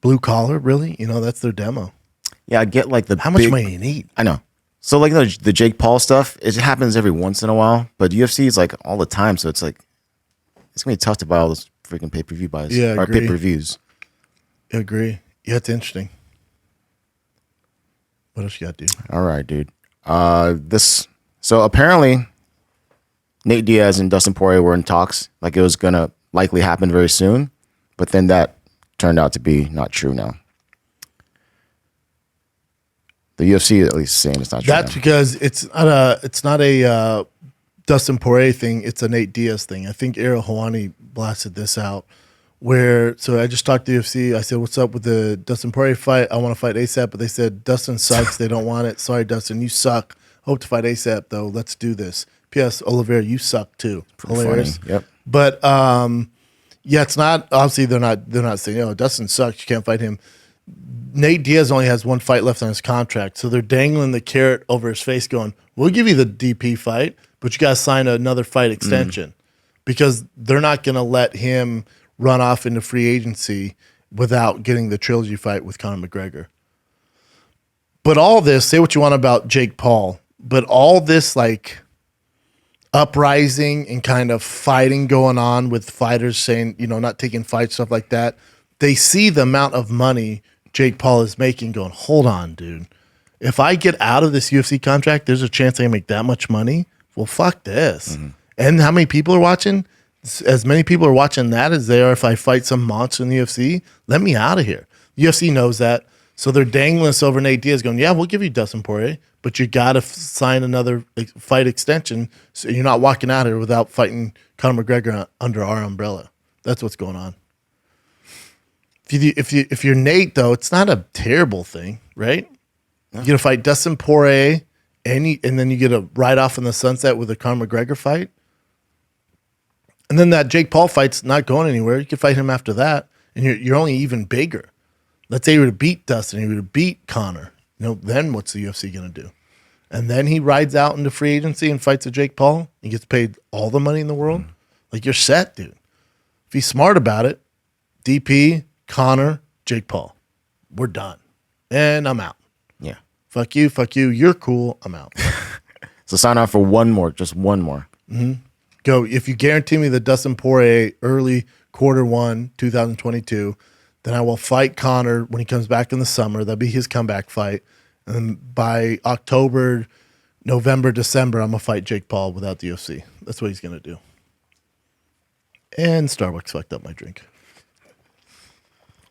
Blue collar, really? You know, that's their demo. Yeah, I get like the How much money do you need? I know. So like the Jake Paul stuff, it happens every once in a while, but UFC is like all the time, so it's like it's gonna be tough to buy all those freaking pay-per-view buys Yeah, or pay-per-views. I agree. Yeah, it's interesting. What else you got, dude? All right, dude. So apparently Nate Diaz and Dustin Poirier were in talks, like it was gonna likely happen very soon, but then that turned out to be not true now. The UFC at least is saying it's not true. That's because it's not a Dustin Poirier thing. It's a Nate Diaz thing. I think Ariel Helwani blasted this out. So I just talked to the UFC. I said, "What's up with the Dustin Poirier fight? I want to fight ASAP." But they said Dustin sucks. They don't want it. Sorry, Dustin, you suck. Hope to fight ASAP though. Let's do this. P.S. Oliveira, you suck too. Hilarious. Funny. Yep. But yeah, it's not. Obviously, they're not saying, "Oh, Dustin sucks. You can't fight him." Nate Diaz only has one fight left on his contract, so they're dangling the carrot over his face, going, "We'll give you the DP fight, but you got to sign another fight extension," because they're not going to let him run off into free agency without getting the trilogy fight with Conor McGregor. But all this, say what you want about Jake Paul, but all this like uprising and kind of fighting going on with fighters saying, you know, not taking fights, stuff like that. They see the amount of money Jake Paul is making going, hold on, dude. If I get out of this UFC contract, there's a chance I can make that much money. Well, fuck this. And how many people are watching? As many people are watching that as they are if I fight some monster in the UFC. Let me out of here. The UFC knows that. So they're dangling this over Nate Diaz going, yeah, we'll give you Dustin Poirier, but you got to sign another fight extension so you're not walking out here without fighting Conor McGregor under our umbrella. That's what's going on. If you're Nate, though, it's not a terrible thing, right? No. You get to fight Dustin Poirier, and then you get to ride off in the sunset with a Conor McGregor fight. And then that Jake Paul fight's not going anywhere. You can fight him after that, and you're only even bigger. Let's say you were to beat Dustin, you were to beat Conor. You know, then what's the UFC going to do? And then he rides out into free agency and fights a Jake Paul. He gets paid all the money in the world. Like, you're set, dude. If he's smart about it, DP, Conor, Jake Paul. We're done. And I'm out. Yeah. Fuck you. You're cool. I'm out. So sign on for one more, just one more. Go. If you guarantee me the Dustin Poirier early Q1 2022, then I will fight Conor when he comes back in the summer. That'll be his comeback fight. And by October, November, December, I'm going to fight Jake Paul without the UFC. That's what he's going to do. And Starbucks fucked up my drink.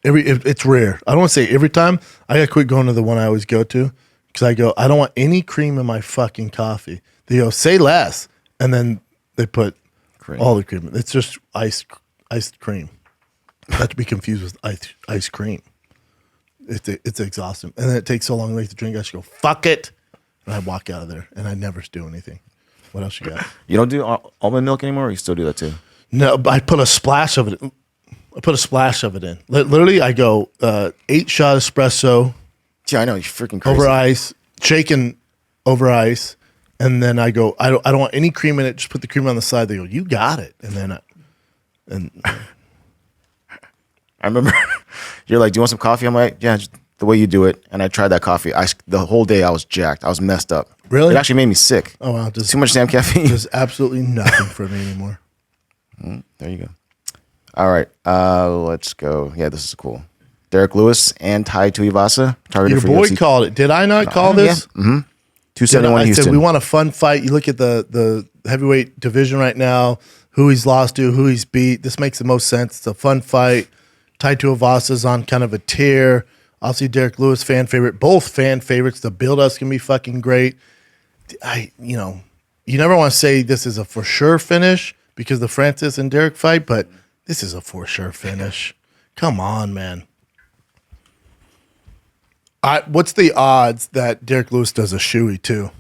It's rare. I don't want to say every time. I got to quit going to the one I always go to because I don't want any cream in my fucking coffee. They go, say less. And then they put all the cream. It's just iced cream. Not to be confused with ice cream. It's exhausting. And then it takes so long to make the drink, I should go, fuck it. And I walk out of there, and I never do anything. What else you got? You don't do almond milk anymore, or you still do that too? No, but I put a splash of it. In. Literally, I go 8-shot espresso. Yeah, I know. You're freaking crazy. Over ice, shaken over ice. And then I go, I don't want any cream in it. Just put the cream on the side. They go, you got it. And then I remember you're like, do you want some coffee? I'm like, yeah, just the way you do it. And I tried that coffee. The whole day I was jacked. I was messed up. Really? It actually made me sick. Oh, wow. Too much damn caffeine. There's absolutely nothing for me anymore. There you go. All right. Let's go. Yeah, this is cool. Derrick Lewis and Tai Tuivasa. Your boy UFC. Called it. Did I not call this? Yeah. 271 Houston. I said we want a fun fight. You look at the heavyweight division right now, who he's lost to, who he's beat. This makes the most sense. It's a fun fight. Tai Tuivasa's on kind of a tear. Obviously, Derrick Lewis, fan favorite. Both fan favorites. The build-up's going to be fucking great. You never want to say this is a for sure finish because the Francis and Derrick fight, but this is a for sure finish. Come on, man. What's the odds that Derrick Lewis does a shoey too?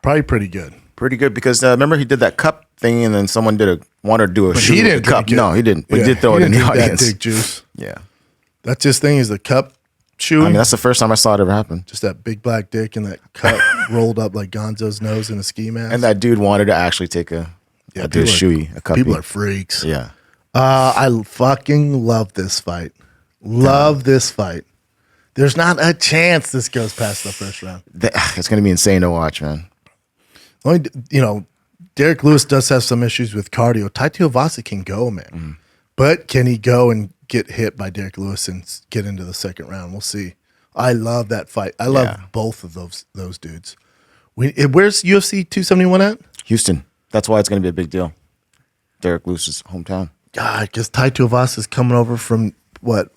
Probably pretty good. Pretty good because remember he did that cup thing and then someone wanted to do a shoe he with didn't the cup. drink it. No, he didn't. But he did throw he it in the didn't drink audience. that dick juice. Yeah. That's his thing is the cup chewing. I mean, that's the first time I saw it ever happen. just that big black dick and that cup rolled up like Gonzo's nose in a ski mask. And that dude wanted to actually take a shoey, a cup. People are freaks. Yeah. I fucking love this fight. Love this fight. There's not a chance this goes past the first round. It's going to be insane to watch, man. Only, Derrick Lewis does have some issues with cardio. Tai Tuivasa can go, man. But can he go and get hit by Derrick Lewis and get into the second round? We'll see. I love that fight. I love both of those dudes. Where's UFC 271 at? Houston. That's why it's going to be a big deal. Derrick Lewis's hometown. God, because Tai Tuivasa is coming over from,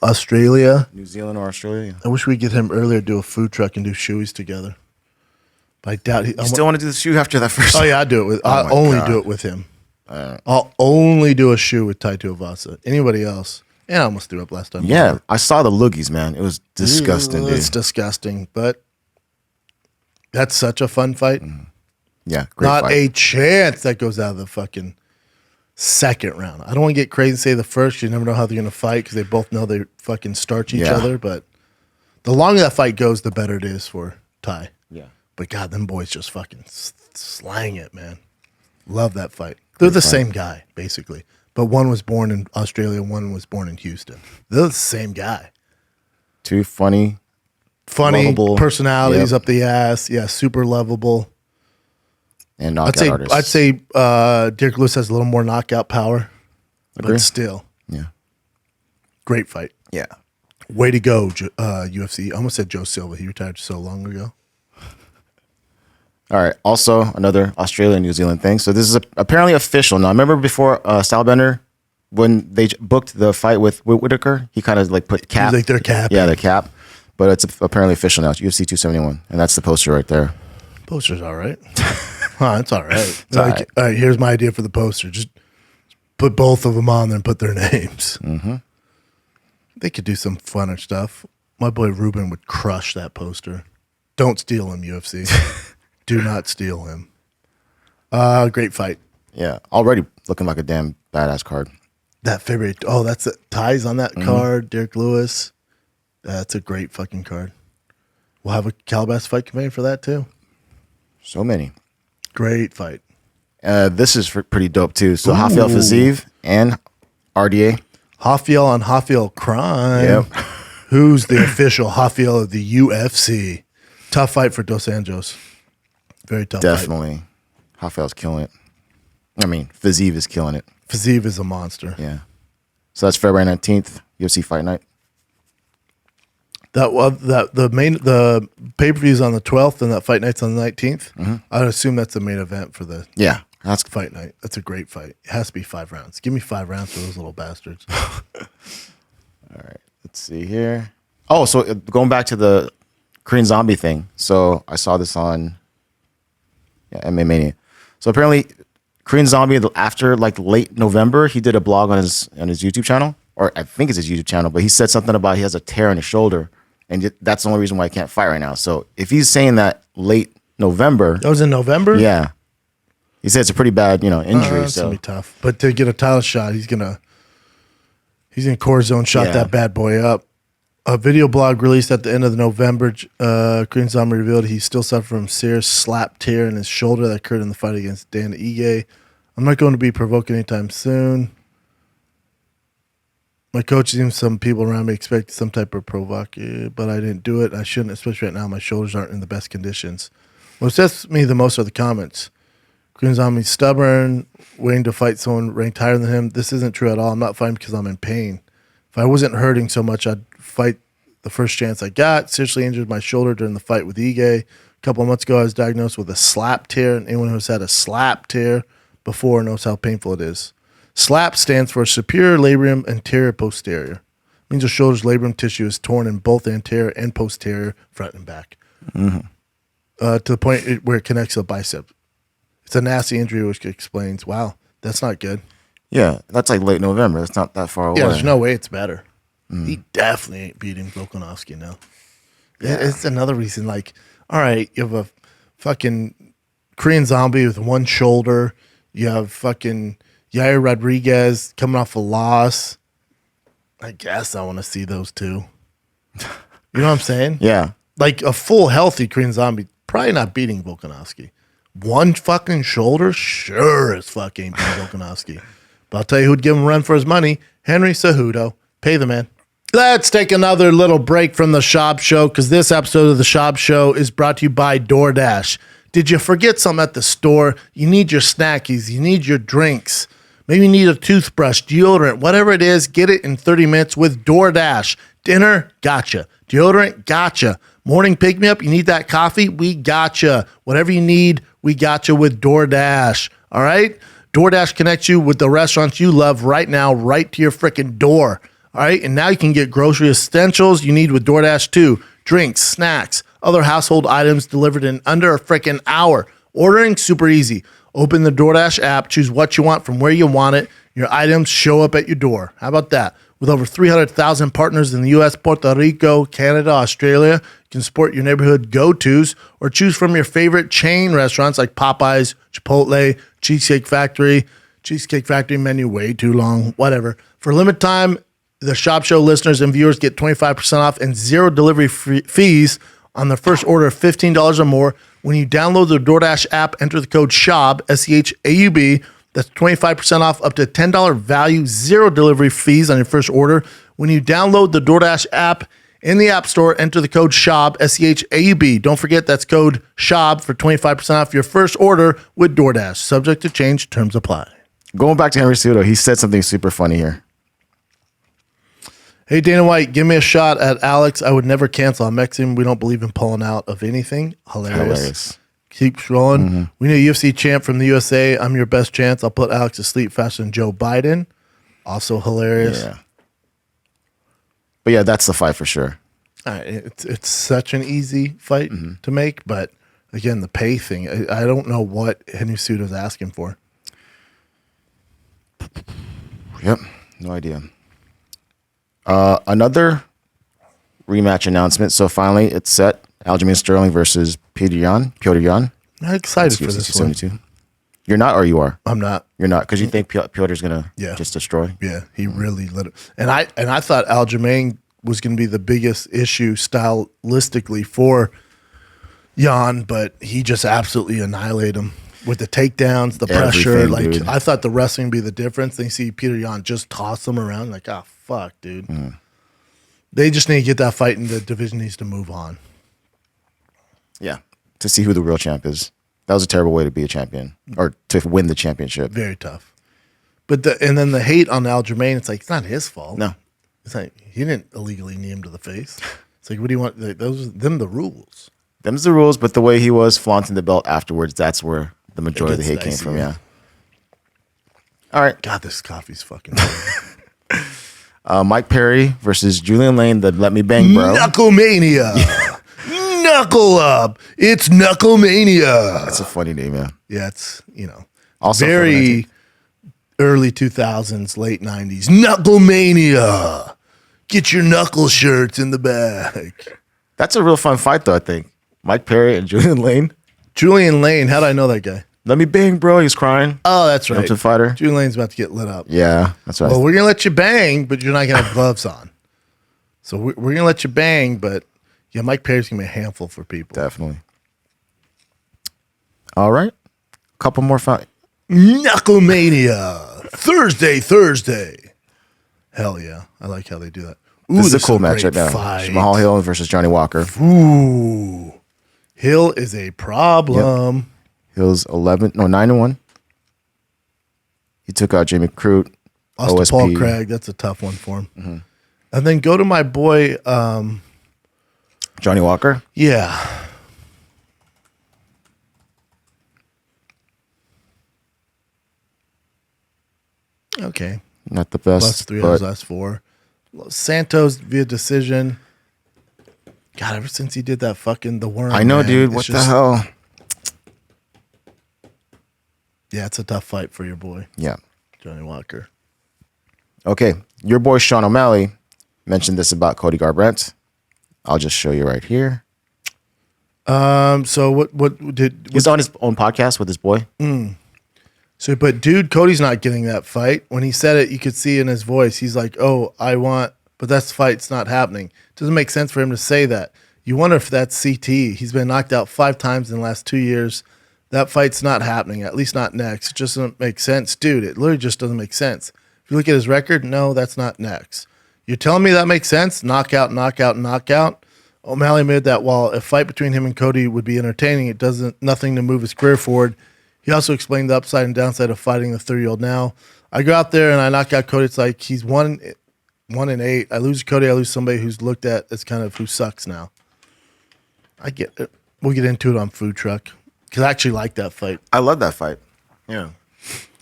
Australia? New Zealand or Australia. I wish we'd get him earlier to do a food truck and do shoeys together. But I doubt he... You still want to do the shoe after that first? Oh, yeah, I'd do it with... I'll only do it with him. I'll only do a shoe with Tai Tuivasa. Anybody else? And I almost threw up last time. Yeah, I saw the loogies, man. It was disgusting, dude. It's disgusting, but that's such a fun fight. Yeah, great Not fight. a chance that goes out of the fucking second round. I don't want to get crazy and say the first. You never know how they're going to fight because they both know they fucking starch each other. But the longer that fight goes, the better it is for Tai. Yeah. But God, them boys just fucking slang it, man. Love that fight. They're the same guy, basically. But one was born in Australia, one was born in Houston. They're the same guy. Two funny, Lovable personalities Yep. up the ass. Yeah, super lovable. and knockout artists. I'd say Derrick Lewis has a little more knockout power, Agree. but still, Yeah. great fight. Yeah. Way to go, UFC. I almost said Joe Silva. He retired so long ago. All right. Also, another Australia New Zealand thing. So this is apparently official now. Remember before Stylebender, when they booked the fight with Whittaker, he kind of like put cap. He's like their cap. Yeah, the cap. But it's apparently official now. It's UFC 271, and that's the poster right there. Poster's all right. It's all right. It's all right. All right, here's my idea for the poster. Just put both of them on there and put their names. Mm-hmm. They could do some funner stuff. My boy Ruben would crush that poster. Don't steal him, UFC. Do not steal him. Great fight. Yeah, already looking like a damn badass card. That February. Oh, that's it. Ties on that card. Derrick Lewis. That's a great fucking card. We'll have a Calabasas fight coming for that too. So many. Great fight. This is pretty dope too. So Rafael Fiziev and RDA. Rafael on Rafael crime. Yep. Who's the official Rafael of the UFC? Tough fight for Dos Anjos. Very tough fight. Definitely. Rafael's killing it. I mean, Fiziev is killing it. Fiziev is a monster. Yeah. So that's February 19th, UFC Fight Night. The pay-per-view is on the 12th and that fight night's on the 19th. I'd assume that's the main event for the Yeah. That's fight night. That's a great fight. It has to be 5 rounds. Give me 5 rounds for those little bastards. all right. Let's see here. Oh, so going back to the Korean Zombie thing. So I saw this on MMA Mania. So apparently Korean Zombie, after like late November, he did a blog on his YouTube channel, or I think it's his YouTube channel, but he said something about he has a tear in his shoulder, and that's the only reason why he can't fight right now. So if he's saying that late November, That was in November? yeah, he said it's a pretty bad injury. That's So gonna be tough. But to get a title shot, he's gonna core zone shot Yeah. that bad boy up. A video blog released at the end of November, Korean Zombie revealed he still suffered from serious slap tear in his shoulder that occurred in the fight against Dan Ige. I'm not going to be provoked anytime soon. My coaches and some people around me expected some type of provoke, but I didn't do it. I shouldn't, especially right now. My shoulders aren't in the best conditions. What upsets me the most are the comments. Korean Zombie's stubborn, waiting to fight someone ranked higher than him. This isn't true at all. I'm not fighting because I'm in pain. If I wasn't hurting so much, I'd fight the first chance I got. Seriously injured my shoulder during the fight with Ige. A couple of months ago, I was diagnosed with a slap tear, and anyone who's had a slap tear before knows how painful it is. SLAP stands for superior labrum anterior posterior. It means your shoulder's labrum tissue is torn in both anterior and posterior, front and back, to the point where it connects to the bicep. It's a nasty injury, which explains, wow, that's not good. yeah, that's like late November. That's not that far away. Yeah, there's no way it's better. He definitely ain't beating Volkanovski now. Yeah. It's another reason, like, all right, you have a fucking Korean Zombie with one shoulder. You have fucking Yair Rodriguez coming off a loss. I guess I want to see those two. You know what I'm saying? Yeah. Like a full healthy Korean Zombie, probably not beating Volkanovski. One fucking shoulder, sure as fuck ain't beating Volkanovski. But I'll tell you who'd give him a run for his money. Henry Cejudo. Pay the man. Let's take another little break from the Schaub Show because this episode of the Schaub Show is brought to you by DoorDash. Did you forget something at the store? You need your snackies. You need your drinks. Maybe you need a toothbrush, deodorant, whatever it is. Get it in 30 minutes with DoorDash. Dinner, gotcha. Deodorant, gotcha. Morning pick-me-up, you need that coffee? We gotcha. Whatever you need, we gotcha with DoorDash. All right? DoorDash connects you with the restaurants you love right now, right to your freaking door. All right? And now you can get grocery essentials you need with DoorDash too. Drinks, snacks, other household items delivered in under a freaking hour. Ordering, super easy. Open the DoorDash app, choose what you want from where you want it. Your items show up at your door. How about that? With over 300,000 partners in the U.S., Puerto Rico, Canada, Australia, you can support your neighborhood go-tos or choose from your favorite chain restaurants like Popeyes, Chipotle, Cheesecake Factory menu way too long, whatever. For a limited time, the Schaub Show listeners and viewers get 25% off and zero delivery fees on their first order of $15 or more. When you download the DoorDash app, enter the code SCHAUB, S-C-H-A-U-B. That's 25% off up to $10 value, zero delivery fees on your first order. When you download the DoorDash app in the App Store, enter the code SCHAUB, S-C-H-A-U-B. Don't forget that's code SCHAUB for 25% off your first order with DoorDash. Subject to change, terms apply. Going back to Henry Cejudo, he said something super funny here. Hey, Dana White, give me a shot at Alex. I would never cancel. I'm Mexican. We don't believe in pulling out of anything. Hilarious. Keep scrolling. Mm-hmm. We need a UFC champ from the USA. I'm your best chance. I'll put Alex to sleep faster than Joe Biden. Also hilarious. Yeah. But yeah, that's the fight for sure. It's such an easy fight to make, but again, the pay thing, I don't know what Henry Cejudo's asking for. Yep, no idea. Another rematch announcement. So finally, it's set. Aljamain Sterling versus Petr Yan. I'm excited for this one. You're not, or you are? I'm not. You're not, because you think Petr's gonna just destroy. Yeah, he really let it. And I thought Aljamain was going to be the biggest issue stylistically for Yan, but he just absolutely annihilated him with the takedowns, the pressure. Like dude. I thought the wrestling would be the difference. Then you see Petr Yan just toss him around. Like, oh fuck, dude. They just need to get that fight, and the division needs to move on. Yeah, to see who the real champ is. That was a terrible way to be a champion or to win the championship. Very tough. But and then the hate on Aljamain, it's like, it's not his fault. No. It's like, he didn't illegally knee him to the face. It's like, what do you want? Like, them the rules. Them's the rules, but the way he was flaunting the belt afterwards, that's where the majority of the hate came from, yeah. All right. God, this coffee's fucking Mike Perry versus Julian Lane, the Let Me Bang Bro. Knucklemania. Knuckle up. It's Knucklemania. That's a funny name, yeah. Yeah, it's, also very early 2000s, late 90s. Knucklemania. Get your knuckle shirts in the back. That's a real fun fight, though, I think. Mike Perry and Julian Lane. Julian Lane, how do I know that guy? Let me bang, bro. He's crying. Oh, that's right. Ultimate Fighter. Julian Lane's about to get lit up. Yeah, that's right. Well, we're going to let you bang, but you're not going to have gloves on. So we're going to let you bang, but yeah, Mike Perry's going to be a handful for people. Definitely. All right. A couple more fights. Knucklemania. Thursday. Hell yeah. I like how they do that. Ooh, this is a cool match right now. Jamahal Hill versus Johnny Walker. Ooh. Hill is a problem. Yep. Hill's 9-1. He took out Jamie Crute. Austin OSP. Paul Craig. That's a tough one for him. Mm-hmm. And then go to my boy. Johnny Walker? Yeah. Okay. Not the best. Plus 3 hours, last 4. Santos via decision. God, ever since he did that fucking the worm. I know, man, dude. What the hell? Yeah, it's a tough fight for your boy. Yeah. Johnny Walker. Okay. Your boy Sean O'Malley mentioned this about Cody Garbrandt. I'll just show you right here. So what did He's on his own podcast with his boy. so? But dude, Cody's not getting that fight. When he said it, you could see in his voice. He's like, "Oh, I want," but that fight's not happening. It doesn't make sense for him to say that. You wonder if that's CTE. He's been knocked out 5 times in the last 2 years. That fight's not happening. At least not next. It just doesn't make sense, dude. It literally just doesn't make sense. If you look at his record, no, that's not next. You're telling me that makes sense? Knockout, knockout, knockout. O'Malley admitted that while a fight between him and Cody would be entertaining, it doesn't nothing to move his career forward. He also explained the upside and downside of fighting the 30-year-old now. I go out there and I knock out Cody. It's like he's 1-8. I lose Cody. I lose somebody who's looked at as kind of who sucks now. I get it. We'll get into it on Food Truck because I actually like that fight. I love that fight. Yeah.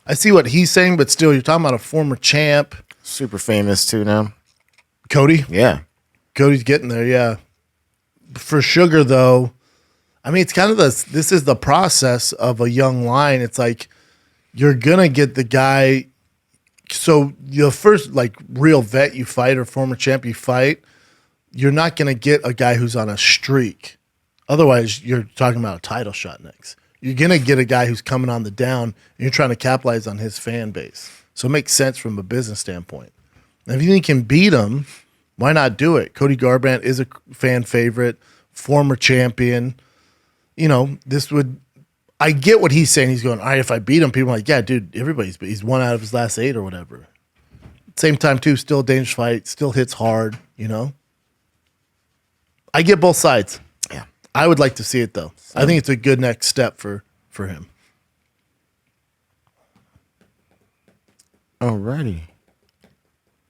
I see what he's saying, but still, you're talking about a former champ. Super famous too now. Cody? Yeah. Cody's getting there, yeah. For Sugar, though, I mean, it's kind of this is the process of a young lion. It's like you're going to get the guy. So the first, like, real vet you fight or former champ you fight, you're not going to get a guy who's on a streak. Otherwise, you're talking about a title shot next. You're going to get a guy who's coming on the down, and you're trying to capitalize on his fan base. So it makes sense from a business standpoint. And if you think you can beat him, why not do it? Cody Garbrandt is a fan favorite, former champion. You know, I get what he's saying. He's going, all right, if I beat him, people are like, yeah, dude, he's 1 out of his last 8 or whatever. Same time, too, still a dangerous fight, still hits hard, you know? I get both sides. Yeah. I would like to see it, though. I think it's a good next step for him. Alrighty.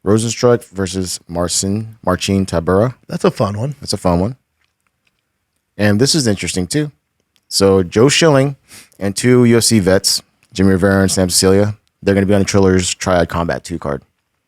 Rosenstruck versus Marcin Tybura. That's a fun one. That's a fun one. And this is interesting, too. So Joe Schilling and 2 UFC vets, Jimmy Rivera and Sam Cecilia, they're going to be on the Triller's Triad Combat 2 card.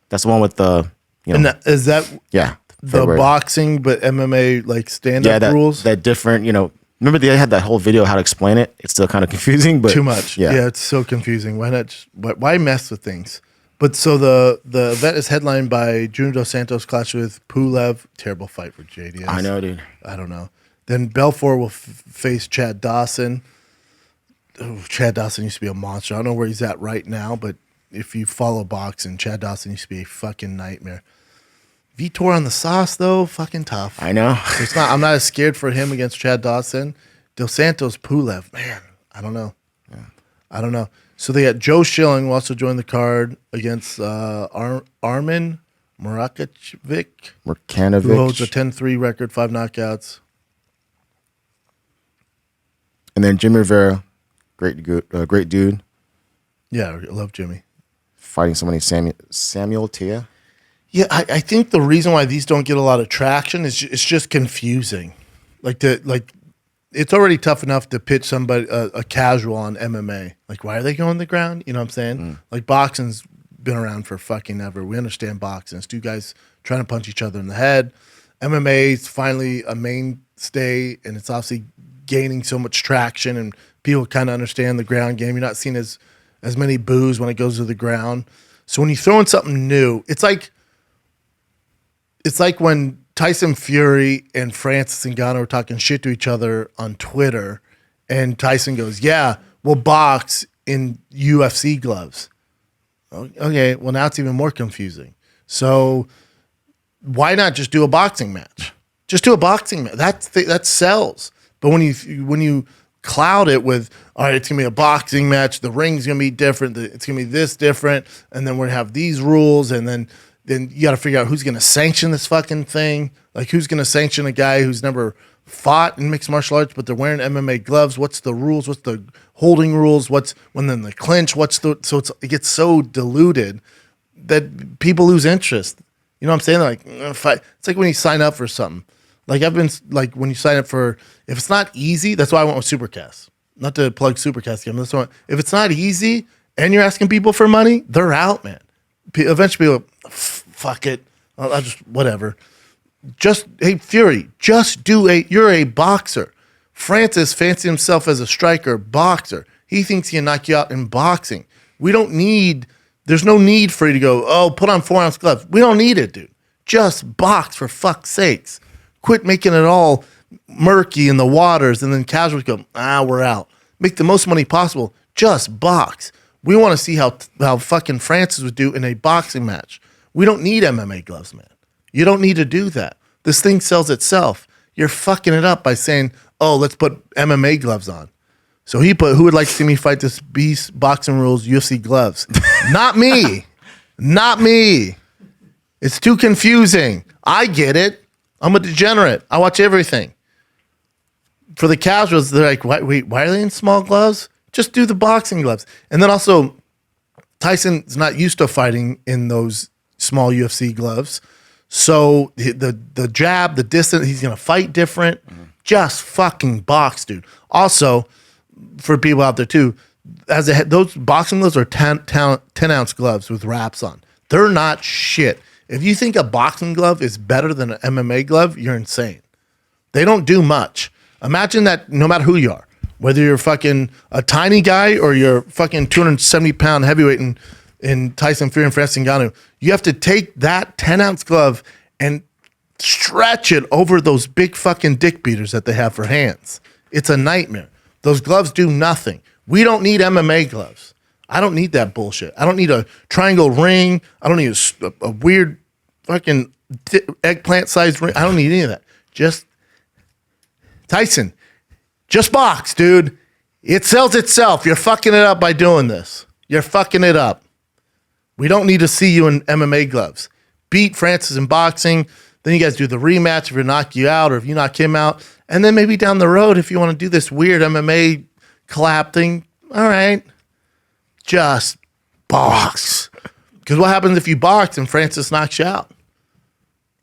That's the one with the, And is that yeah, the February. boxing but MMA like stand-up rules? That different, remember they had that whole video how to explain it? It's still kind of confusing, but Too much. Yeah, it's so confusing. Why mess with things? But so the event is headlined by Junior Dos Santos clash with Pulev. Terrible fight for JDS. I know, dude. I don't know. Then Belfort will face Chad Dawson. Oh, Chad Dawson used to be a monster. I don't know where he's at right now, but if you follow boxing, Chad Dawson used to be a fucking nightmare. Vitor on the sauce, though, fucking tough. I know. So I'm not as scared for him against Chad Dawson. Dos Santos Pulev, man, I don't know. Yeah. I don't know. So they got Joe Schilling will also join the card against Armin Murakacevic, who holds a 10-3 record, 5 knockouts. And then Jimmy Rivera, great dude. Yeah, I love Jimmy. Fighting somebody, Samuel Tia. Yeah, I think the reason why these don't get a lot of traction is it's just confusing. It's already tough enough to pitch somebody a casual on MMA. Like, why are they going to the ground? You know what I'm saying? Like, boxing's been around for fucking ever. We understand boxing. It's 2 guys trying to punch each other in the head. MMA is finally a mainstay, and it's obviously gaining so much traction, and people kind of understand the ground game. You're not seeing as many boos when it goes to the ground. So when you throw in something new, it's like when Tyson Fury and Francis Ngannou were talking shit to each other on Twitter, and Tyson goes, yeah, we'll box in UFC gloves. Okay, well, now it's even more confusing. So why not just do a boxing match? Just do a boxing match. That sells. But when you cloud it with, all right, it's going to be a boxing match, the ring's going to be different, it's going to be this different, and then we're going to have these rules, and then you got to figure out who's going to sanction this fucking thing. Like, who's going to sanction a guy who's never fought in mixed martial arts, but they're wearing MMA gloves? What's the rules? What's the holding rules? What's when then the clinch? It gets so diluted that people lose interest. You know what I'm saying? Like, it's like when you sign up for something. Like, I've been like, when you sign up for, if it's not easy, that's why I went with Supercast. Not to plug Supercast again. If it's not easy and you're asking people for money, they're out, man. Eventually, people go, fuck it. I'll just, whatever. Hey, Fury, you're a boxer. Francis fancies himself as a striker, boxer. He thinks he can knock you out in boxing. There's no need for you to go, put on 4-ounce gloves. We don't need it, dude. Just box, for fuck's sakes. Quit making it all murky in the waters, and then casuals go, we're out. Make the most money possible. Just box. We want to see how fucking Francis would do in a boxing match. We don't need MMA gloves, man. You don't need to do that. This thing sells itself. You're fucking it up by saying, oh, let's put MMA gloves on. So he put, who would like to see me fight this beast, boxing rules, UFC gloves? Not me. Not me. It's too confusing. I get it. I'm a degenerate. I watch everything. For the casuals, they're like, why are they in small gloves? Just do the boxing gloves. And then also, Tyson's not used to fighting in those small UFC gloves. So the jab, the distance, he's going to fight different. Just fucking box, dude. Also, for people out there too, those boxing gloves are 10-ounce gloves with wraps on. They're not shit. If you think a boxing glove is better than an MMA glove, you're insane. They don't do much. Imagine that no matter who you are, whether you're fucking a tiny guy or you're fucking 270-pound heavyweight in Tyson Fury and Francis Ngannou, you have to take that 10-ounce glove and stretch it over those big fucking dick beaters that they have for hands. It's a nightmare. Those gloves do nothing. We don't need MMA gloves. I don't need that bullshit. I don't need a triangle ring. I don't need a weird fucking eggplant-sized ring. I don't need any of that. Just Tyson, just box, dude. It sells itself. You're fucking it up by doing this. You're fucking it up. We don't need to see you in MMA gloves. Beat Francis in boxing. Then you guys do the rematch if he knock you out or if you knock him out. And then maybe down the road, if you want to do this weird MMA collab thing, all right, just box. Because what happens if you box and Francis knocks you out?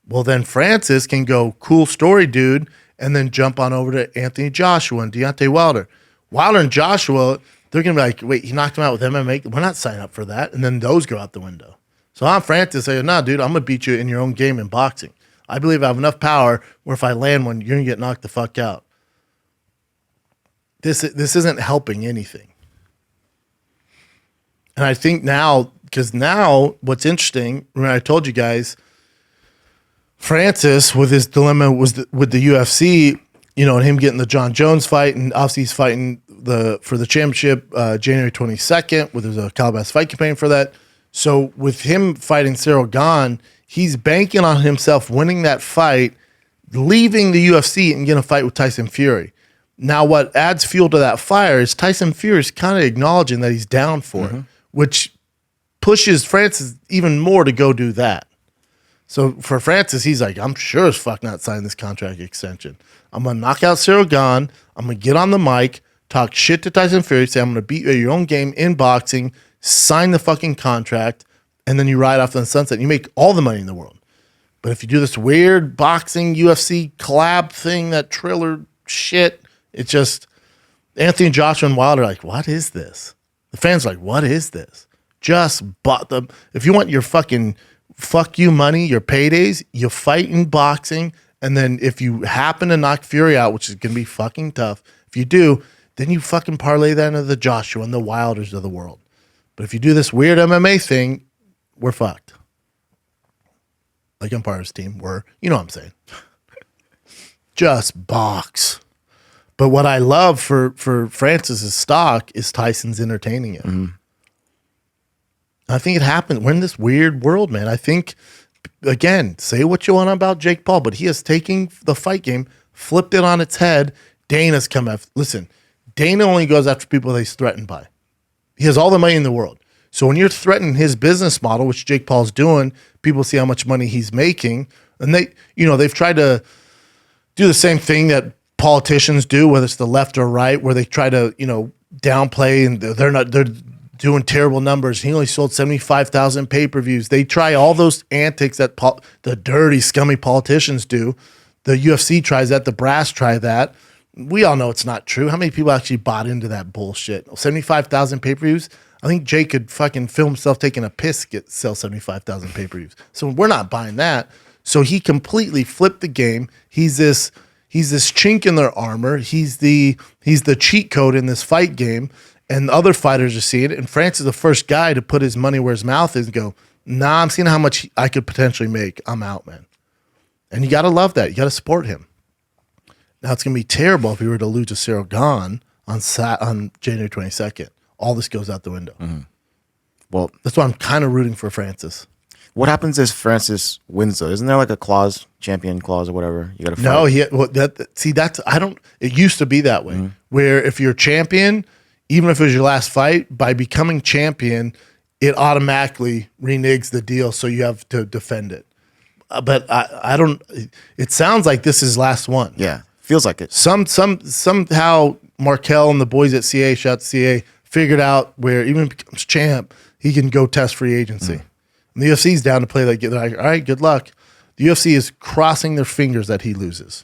Well, then Francis can go, cool story, dude, and then jump on over to Anthony Joshua and Deontay Wilder. Wilder and Joshua, they're going to be like, wait, he knocked him out with MMA? We're not signing up for that. And then those go out the window. So I'm Francis saying, no, dude, I'm going to beat you in your own game in boxing. I believe I have enough power where if I land one, you're going to get knocked the fuck out. This isn't helping anything. And I think now, because now what's interesting, when I told you guys, Francis with his dilemma was with the UFC, you know, and him getting the John Jones fight, and obviously he's fighting for the championship January 22nd, with a Calabas fight campaign for that. So with him fighting Cyril Gane, he's banking on himself winning that fight, leaving the UFC and getting a fight with Tyson Fury. Now, what adds fuel to that fire is Tyson Fury is kind of acknowledging that he's down for it, which pushes Francis even more to go do that. So for Francis, he's like, I'm sure as fuck not signing this contract extension. I'm going to knock out Cyril Gane. I'm going to get on the mic, talk shit to Tyson Fury, say I'm going to beat you at your own game in boxing, sign the fucking contract, and then you ride off in the sunset. You make all the money in the world. But if you do this weird boxing UFC collab thing, that Triller shit, it's just Anthony Joshua and Wilder are like, what is this? The fans are like, what is this? Just if you want your fucking fuck you money, your paydays, you fight in boxing, and then if you happen to knock Fury out, which is going to be fucking tough, if you do, then you fucking parlay that into the Joshua and the Wilders of the world. But if you do this weird MMA thing, we're fucked. Like I'm part of his team. You know what I'm saying. Just box. But what I love for Francis's stock is Tyson's entertaining it. Mm-hmm. I think it happened. We're in this weird world, man. I think, again, say what you want about Jake Paul, but he is taking the fight game, flipped it on its head. Dana's come after. Listen, Dana only goes after people that he's threatened by. He has all the money in the world. So when you're threatening his business model, which Jake Paul's doing, people see how much money he's making, and they've tried to do the same thing that politicians do, whether it's the left or right, where they try to, downplay and they're doing terrible numbers. He only sold 75,000 pay-per-views. They try all those antics that the dirty, scummy politicians do. The UFC tries that. The brass try that. We all know it's not true. How many people actually bought into that bullshit? 75,000 pay-per-views? I think Jake could fucking film himself taking a piss, sell 75,000 pay-per-views. So we're not buying that. So he completely flipped the game. He's this chink in their armor. He's the cheat code in this fight game. And the other fighters are seeing it. And Francis is the first guy to put his money where his mouth is and go, nah, I'm seeing how much I could potentially make. I'm out, man. And you got to love that. You got to support him. Now it's going to be terrible if he were to lose to Cyril Gane on January 22nd. All this goes out the window. Well, that's why I'm kind of rooting for Francis. what happens if Francis wins though? Isn't there like a clause, champion clause or whatever? You got to No, it used to be that way, where if you're champion, even if it was your last fight, by becoming champion, it automatically reneges the deal, so you have to defend it. But I don't. It sounds like this is last one. Yeah, feels like it. Somehow Markel and the boys at CA, shout out to CA, figured out where even if he becomes champ, he can go test free agency. And the UFC's down to play that game. They're like, all right, good luck. The UFC is crossing their fingers that he loses.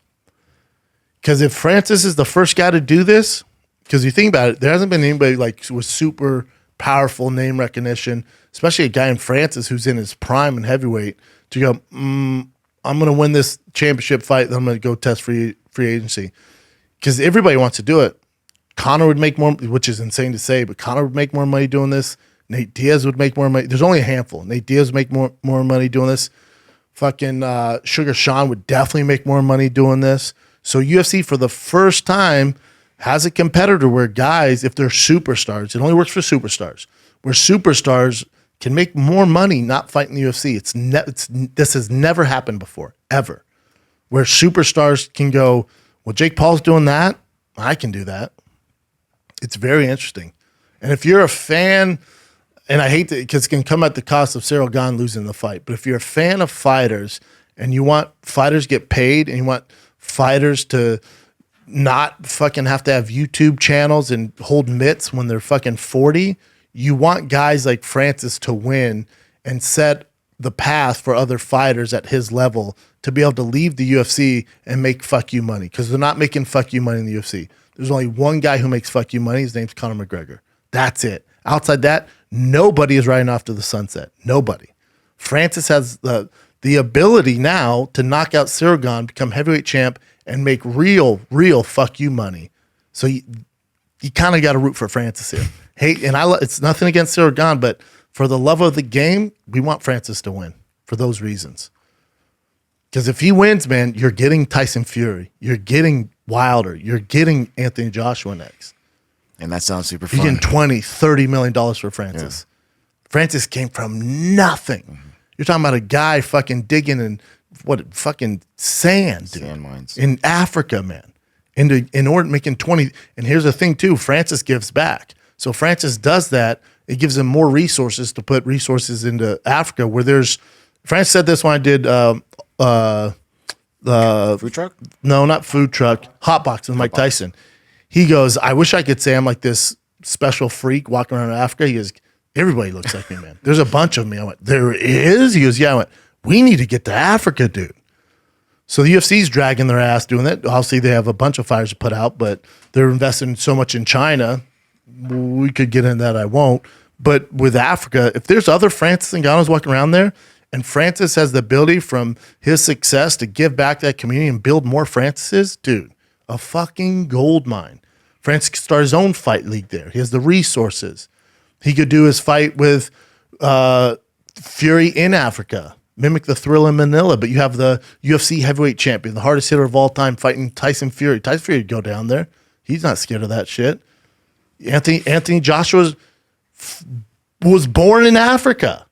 Because if Francis is the first guy to do this, because you think about it, there hasn't been anybody like with super powerful name recognition, especially a guy in Francis who's in his prime and heavyweight, to go, I'm going to win this championship fight, then I'm going to go test free agency. Because everybody wants to do it. Conor would make more, which is insane to say, but Conor would make more money doing this. Nate Diaz would make more money. There's only a handful. Nate Diaz would make more money doing this. Fucking Sugar Sean would definitely make more money doing this. So UFC, for the first time, has a competitor where guys, if they're superstars, it only works for superstars, where superstars can make more money not fighting the UFC. This has never happened before, ever. Where superstars can go, well, Jake Paul's doing that, I can do that. It's very interesting. And if you're a fan, and I hate to, because it can come at the cost of Cyril Gane losing the fight, but if you're a fan of fighters and you want fighters to get paid and you want fighters to not fucking have to have YouTube channels and hold mitts when they're fucking 40, you want guys like Francis to win and set the path for other fighters at his level to be able to leave the UFC and make fuck you money, because they're not making fuck you money in the UFC. There's only one guy who makes fuck you money. His name's Conor McGregor. That's it. Outside that, nobody is riding off to the sunset. Nobody. Francis has the ability now to knock out Cyril Gane, become heavyweight champ, and make real fuck you money. So you kind of got to root for Francis here. Hey, and it's nothing against Cyril Gane, but for the love of the game, we want Francis to win for those reasons. Because if he wins, man, you're getting Tyson Fury. You're getting Wilder. You're getting Anthony Joshua next. And that sounds super fun. You're getting $20-30 million for Francis. Yeah. Francis came from nothing. Mm-hmm. You're talking about a guy fucking digging in fucking sand, dude, sand mines in Africa, man. In order making 20. And here's the thing too: Francis gives back. So Francis does that. It gives him more resources to put resources into Africa, where there's. Francis said this when I did food truck. No, not food truck. Hot box with Mike Tyson. He goes, I wish I could say I'm like this special freak walking around Africa. He goes, everybody looks like me, man. There's a bunch of me. I went, there is? He goes, yeah. I went, we need to get to Africa, dude. So the UFC's dragging their ass doing that. Obviously, they have a bunch of fighters to put out, but they're investing so much in China. We could get into that. I won't. But with Africa, if there's other Francis Ngannou's walking around there, and Francis has the ability from his success to give back to that community and build more Francises, dude, a fucking gold mine. Francis could start his own fight league there. He has the resources. He could do his fight with Fury in Africa, mimic the thrill in Manila, but you have the UFC heavyweight champion, the hardest hitter of all time, fighting Tyson Fury. Tyson Fury would go down there. He's not scared of that shit. Anthony Joshua was born in Africa.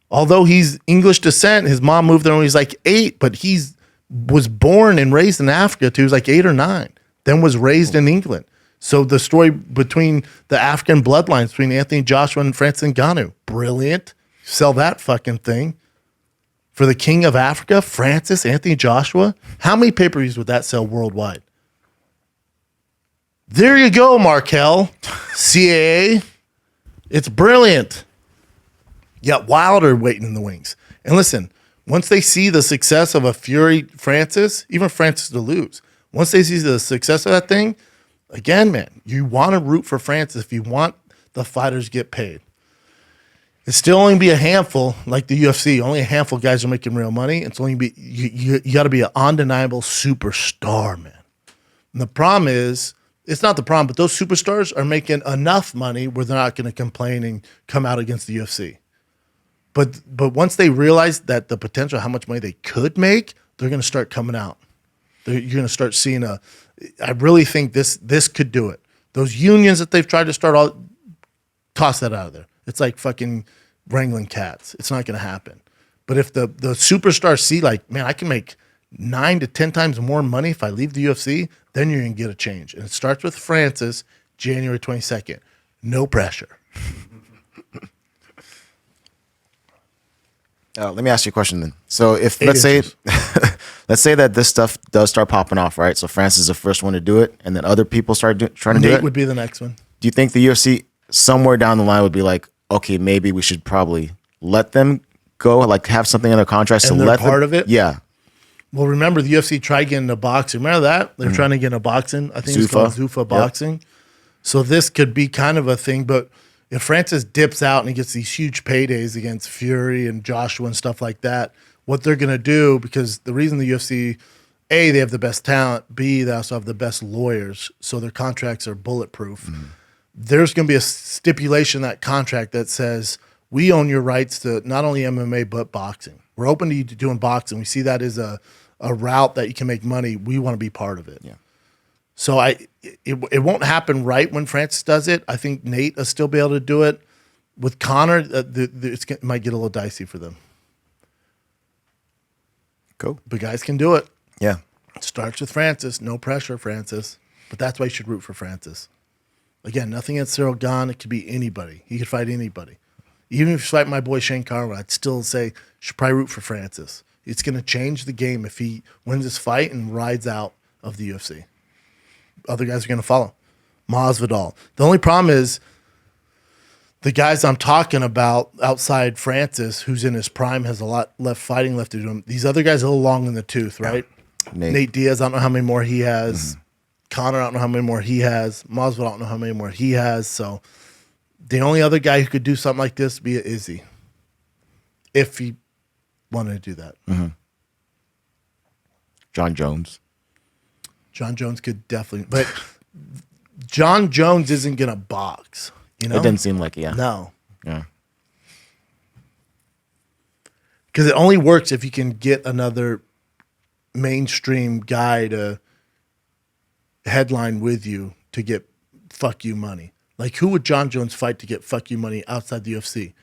Although he's English descent, his mom moved there when he was like 8, but was born and raised in Africa till he was like 8 or 9, then was raised in England. So the story between the African bloodlines between Anthony Joshua and Francis Ngannou, brilliant. Sell that fucking thing. For the king of Africa, Francis, Anthony Joshua, how many pay-per-views would that sell worldwide? There you go, Markel. CAA. It's brilliant. You got Wilder waiting in the wings. And listen, once they see the success of a Fury Francis, even Francis to lose, once they see the success of that thing, again, man, you want to root for Francis if you want the fighters to get paid. It's still only be a handful, like the UFC. Only a handful of guys are making real money. It's only you got to be an undeniable superstar, man. And the problem is, it's not the problem, but those superstars are making enough money where they're not going to complain and come out against the UFC. But once they realize that the potential, how much money they could make, they're going to start coming out. You're going to start seeing I really think this could do it. Those unions that they've tried to start, all toss that out of there. It's like fucking wrangling cats. It's not going to happen. But if the superstars see like, man, I can make 9 to 10 times more money if I leave the UFC, then you're going to get a change. And it starts with Francis, January 22nd. No pressure. Let me ask you a question then. So if 8 let's inches. say that this stuff does start popping off, right? So Francis is the first one to do it, and then other people start trying to do Nate it. would be the next one. Do you think the UFC somewhere down the line would be like, okay, maybe we should probably let them go, like have something in their contracts to And they're let part them, of it? Yeah. Well, remember the UFC tried getting into boxing. Remember that? They're trying to get into boxing. I think it's called Zuffa boxing. So this could be kind of a thing, but if Francis dips out and he gets these huge paydays against Fury and Joshua and stuff like that, what they're going to do, because the reason the UFC, A, they have the best talent, B, they also have the best lawyers, so their contracts are bulletproof. There's going to be a stipulation in that contract that says, we own your rights to not only MMA, but boxing. We're open to you doing boxing. We see that as a route that you can make money. We want to be part of it. Yeah. So it won't happen right when Francis does it. I think Nate will still be able to do it. With Conor, it might get a little dicey for them. Cool. But guys can do it. Yeah. It starts with Francis. No pressure, Francis. But that's why you should root for Francis. Again, nothing against Cyril Gane. It could be anybody. He could fight anybody. Even if you fight my boy Shane Carwin, I'd still say you should probably root for Francis. It's going to change the game if he wins this fight and rides out of the UFC. Other guys are going to follow. Masvidal. The only problem is the guys I'm talking about outside Francis, who's in his prime, has a lot fighting left to do him. These other guys are a little long in the tooth, right? Nate Diaz, I don't know how many more he has. Conor, I don't know how many more he has. Masvidal, I don't know how many more he has. So the only other guy who could do something like this would be Izzy, if he wanted to do that. John Jones. John Jones could definitely, but John Jones isn't gonna box. You know, It didn't seem like it, yeah. no, Yeah. because it only works if you can get another mainstream guy to headline with you to get fuck you money. Like, who would John Jones fight to get fuck you money outside the UFC?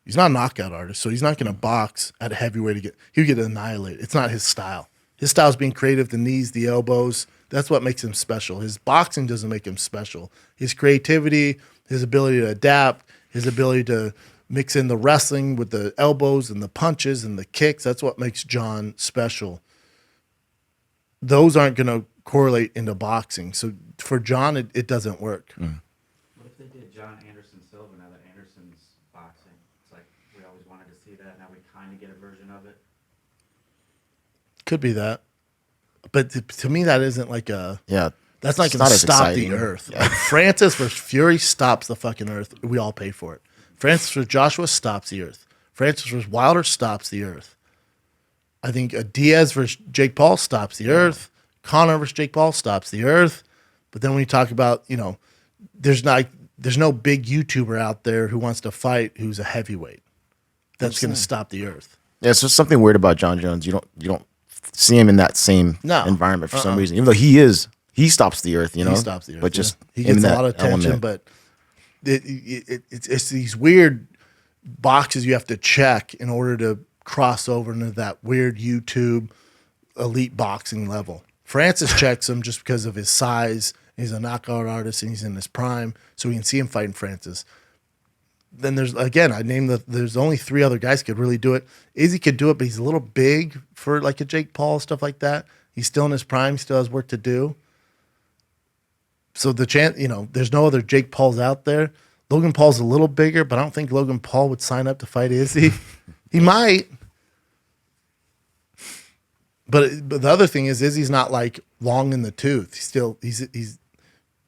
He's not a knockout artist, so he's not going to box at heavyweight to he would get annihilated. It's not his style. His style is being creative, the knees, the elbows. That's what makes him special. His boxing doesn't make him special. His creativity, his ability to adapt, his ability to mix in the wrestling with the elbows and the punches and the kicks, that's what makes John special. Those aren't going to correlate into boxing. So for John, it doesn't work. What if they did John Anderson Silva now that Anderson's boxing? It's like we always wanted to see that. Now we kind of get a version of it. Could be that. But to me, that isn't like a... Yeah. That's not It's going to as stop exciting. the earth. Yeah. Like Francis versus Fury stops the fucking earth. We all pay for it. Francis versus Joshua stops the earth. Francis versus Wilder stops the earth. I think Diaz versus Jake Paul stops the earth. Conor versus Jake Paul stops the earth. But then when you talk about, there's no big YouTuber out there who wants to fight who's a heavyweight. That's going to stop the earth. Yeah, it's just something weird about John Jones. You don't see him in that same No. environment for some reason. Even though he stops the earth, He stops the earth. But just he in gets a that lot of attention, element. but it's these weird boxes you have to check in order to cross over into that weird YouTube elite boxing level. Francis checks him just because of his size. He's a knockout artist and he's in his prime, so we can see him fighting Francis. Then there's there's only 3 other guys could really do it. Izzy could do it, but he's a little big for like a Jake Paul, stuff like that. He's still in his prime, still has work to do. So the chance, there's no other Jake Pauls out there. Logan Paul's a little bigger, but I don't think Logan Paul would sign up to fight Izzy. He might. But the other thing is Izzy's not like long in the tooth. He's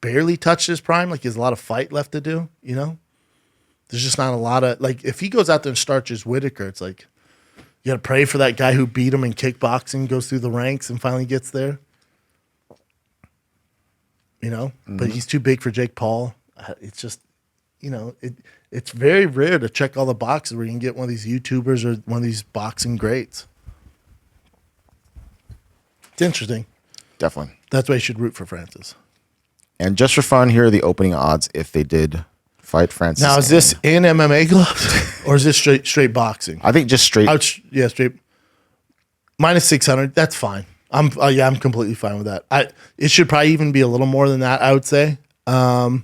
barely touched his prime. Like he has a lot of fight left to do, There's just not a lot of, like, if he goes out there and starts his Whittaker, it's like, you got to pray for that guy who beat him in kickboxing, goes through the ranks and finally gets there. But he's too big for Jake Paul. It's just, it's very rare to check all the boxes where you can get one of these YouTubers or one of these boxing greats. It's interesting. Definitely. That's why you should root for Francis. And just for fun, here are the opening odds if they did fight Francis. Now, is this in MMA gloves or is this straight boxing? I think just straight. Straight. Minus 600. That's fine. I'm completely fine with that. It should probably even be a little more than that, I would say. The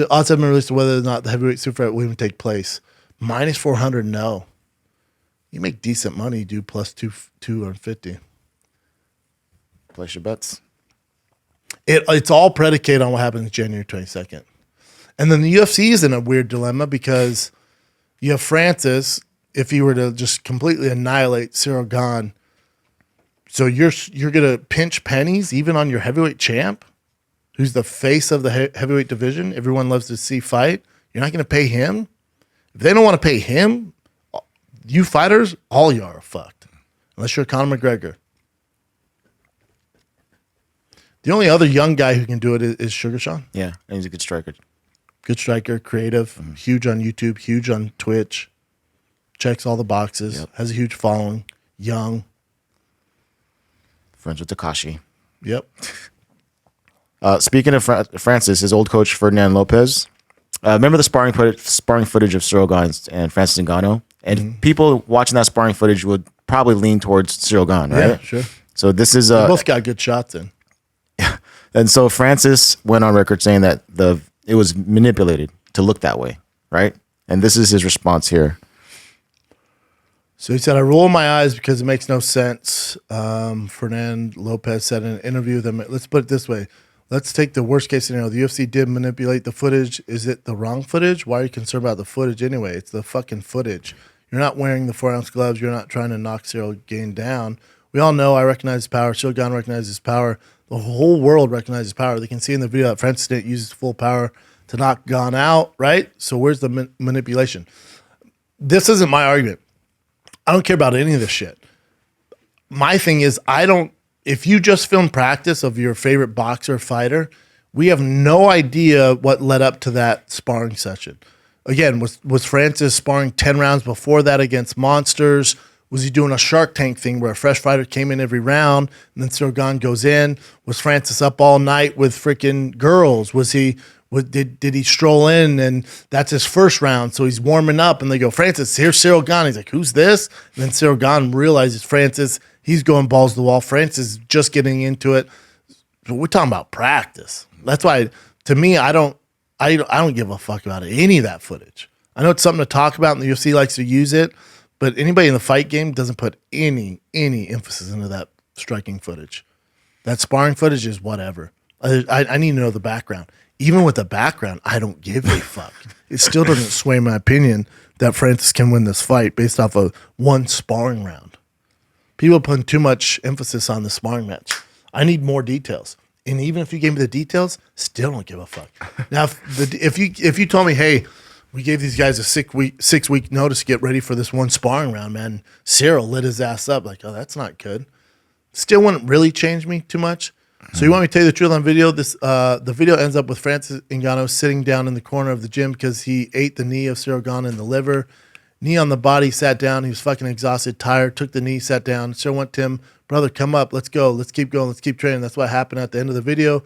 odds have been released to whether or not the heavyweight super fight will even take place. Minus 400, no. You make decent money, you do plus 250. Place your bets. It's all predicated on what happens January 22nd. And then the UFC is in a weird dilemma because you have Francis, if he were to just completely annihilate Cyril Gane, so you're going to pinch pennies even on your heavyweight champ, who's the face of the heavyweight division everyone loves to see fight. You're not going to pay him? If they don't want to pay him, you fighters, all you are fucked. Unless you're Conor McGregor. The only other young guy who can do it is Sugar Sean. Yeah, and he's a good striker. Good striker, creative, huge on YouTube, huge on Twitch. Checks all the boxes, has a huge following, young. Friends with Takashi. Yep. Speaking of Francis, his old coach, Ferdinand Lopez. Remember the sparring footage of Cyril Gane and Francis Ngannou? And people watching that sparring footage would probably lean towards Cyril Gane, right? Yeah, sure. So this is... They both got good shots in. And so Francis went on record saying that it was manipulated to look that way, right? And this is his response here. So he said, I roll my eyes because it makes no sense. Fernand Lopez said in an interview with him, let's put it this way. Let's take the worst case scenario. The UFC did manipulate the footage. Is it the wrong footage? Why are you concerned about the footage anyway? It's the fucking footage. You're not wearing the 4-ounce gloves. You're not trying to knock Cyril Gane down. We all know I recognize his power. Cyril Gane recognizes his power. The whole world recognizes power. They can see in the video that Francis didn't use his full power to knock Gane out, right? So where's the manipulation? This isn't my argument. I don't care about any of this shit. My thing is, if you just film practice of your favorite boxer or fighter, we have no idea what led up to that sparring session. Again, was Francis sparring 10 rounds before that against monsters? Was he doing a Shark Tank thing where a fresh fighter came in every round and then Cyril Gane goes in? Was Francis up all night with freaking girls? Did he stroll in and that's his first round? So he's warming up and they go, Francis, here's Cyril Gane. He's like, who's this? And then Cyril Gane realizes Francis, he's going balls to the wall. Francis is just getting into it. So we're talking about practice. That's why, to me, I don't give a fuck about any of that footage. I know it's something to talk about and the UFC likes to use it, but anybody in the fight game doesn't put any emphasis into that striking footage. That sparring footage is whatever. I need to know the background. Even with the background, I don't give a fuck. It still doesn't sway my opinion that Francis can win this fight based off of one sparring round. People putting too much emphasis on the sparring match. I need more details. And even if you gave me the details, still don't give a fuck. Now, if you told me, hey, we gave these guys a 6-week notice to get ready for this one sparring round, man, Cyril lit his ass up. Like, oh, that's not good. Still wouldn't really change me too much. So you want me to tell you the truth on video? The video ends up with Francis Ngannou sitting down in the corner of the gym because he ate the knee of Cyril Gane in the liver. Knee on the body, sat down. He was fucking exhausted, tired, took the knee, sat down. Cyril went to him, brother, come up. Let's go. Let's keep going. Let's keep training. That's what happened at the end of the video.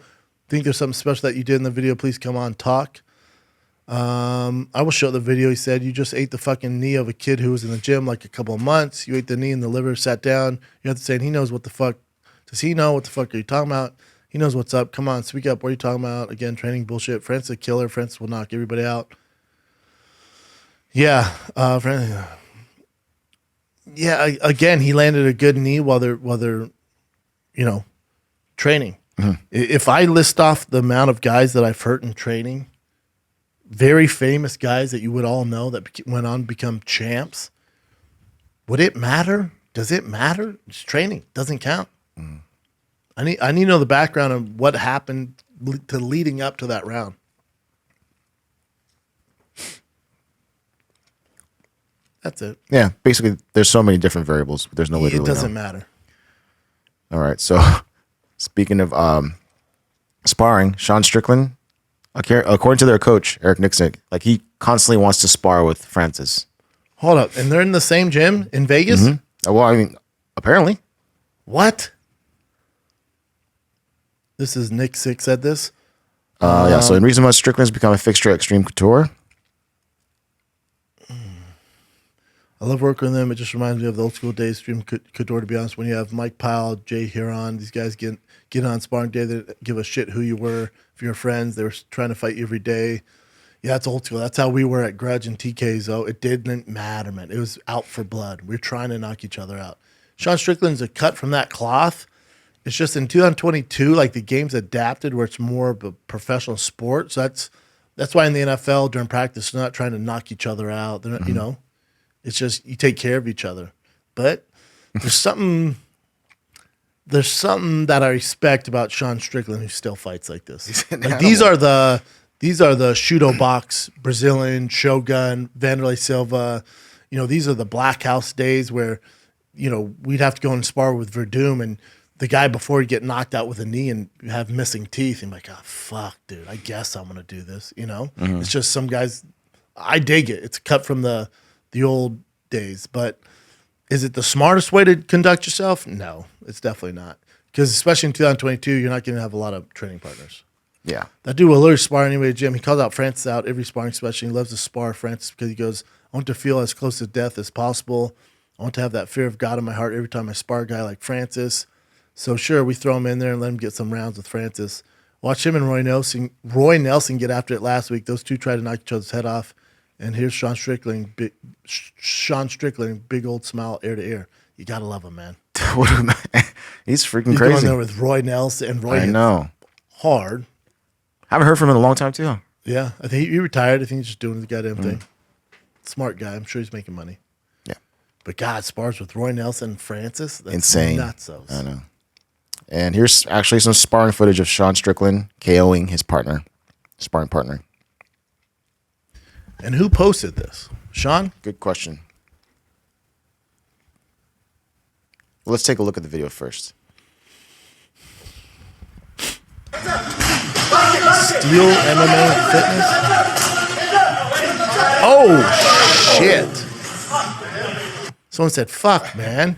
Think there's something special that you did in the video. Please come on, talk. I will show the video. He said, you just ate the fucking knee of a kid who was in the gym like a couple of months. You ate the knee in the liver, sat down. You have to say, he knows what the fuck. Does he know what the fuck are you talking about? He knows what's up. Come on, speak up. What are you talking about? Again, training bullshit. Francis a killer. Francis will knock everybody out. Yeah. Again, he landed a good knee while they're training. Mm-hmm. If I list off the amount of guys that I've hurt in training, very famous guys that you would all know that went on to become champs, would it matter? Does it matter? It's training. Doesn't count. Mm. I need to know the background of what happened to leading up to that round. That's it. Yeah, basically, there's so many different variables. But there's no way to really know. It doesn't matter. All right. So, speaking of sparring, Sean Strickland, according to their coach Eric Nixick, like he constantly wants to spar with Francis. Hold up, and they're in the same gym in Vegas? Mm-hmm. Well, I mean, apparently. What? This is Nick Sick said this. So in recent months, Strickland's become a fixture at Extreme Couture. I love working with them. It just reminds me of the old school days, Extreme Couture, to be honest. When you have Mike Powell, Jay Huron, these guys get on sparring day, they give a shit who you were. If you're friends, they were trying to fight you every day. Yeah, it's old school. That's how we were at Grudge and TK's, though. It didn't matter, man. It was out for blood. We were trying to knock each other out. Sean Strickland's a cut from that cloth. It's just in 2022, like the game's adapted where it's more of a professional sport. So that's why in the NFL during practice, they're not trying to knock each other out. They're not, you know, it's just you take care of each other. But there's something that I respect about Sean Strickland who still fights like this. Like these are the Shudo box, Brazilian, Shogun, Vanderlei Silva. You know, these are the Black House days where, you know, we'd have to go and spar with Verdum and the guy before he'd get knocked out with a knee and have missing teeth. I'm like, oh, fuck, dude, I guess I'm going to do this, you know? It's just some guys, I dig it. It's cut from the old days. But is it the smartest way to conduct yourself? No, it's definitely not. Because especially in 2022, you're not going to have a lot of training partners. Yeah. That dude will literally spar anyway, Jim. He calls out Francis out every sparring session. He loves to spar Francis because he goes, I want to feel as close to death as possible. I want to have that fear of God in my heart every time I spar a guy like Francis. So sure, we throw him in there and let him get some rounds with Francis. Watch him and Roy Nelson get after it last week. Those two tried to knock each other's head off. And here's Sean Strickland, big old smile, ear to ear. You gotta love him, man. He's freaking He's crazy. going there with Roy Nelson and Roy. I know. Hard. I haven't heard from him in a long time too. Yeah, I think he retired. I think he's just doing the goddamn thing. Smart guy. I'm sure he's making money. Yeah. But God, spars with Roy Nelson and Francis. That's insane. Nutsos. I know. And here's actually some sparring footage of Sean Strickland KOing his sparring partner. And who posted this? Sean? Good question. Let's take a look at the video first. Steel MMA Fitness? Oh, shit. Someone said, fuck, man.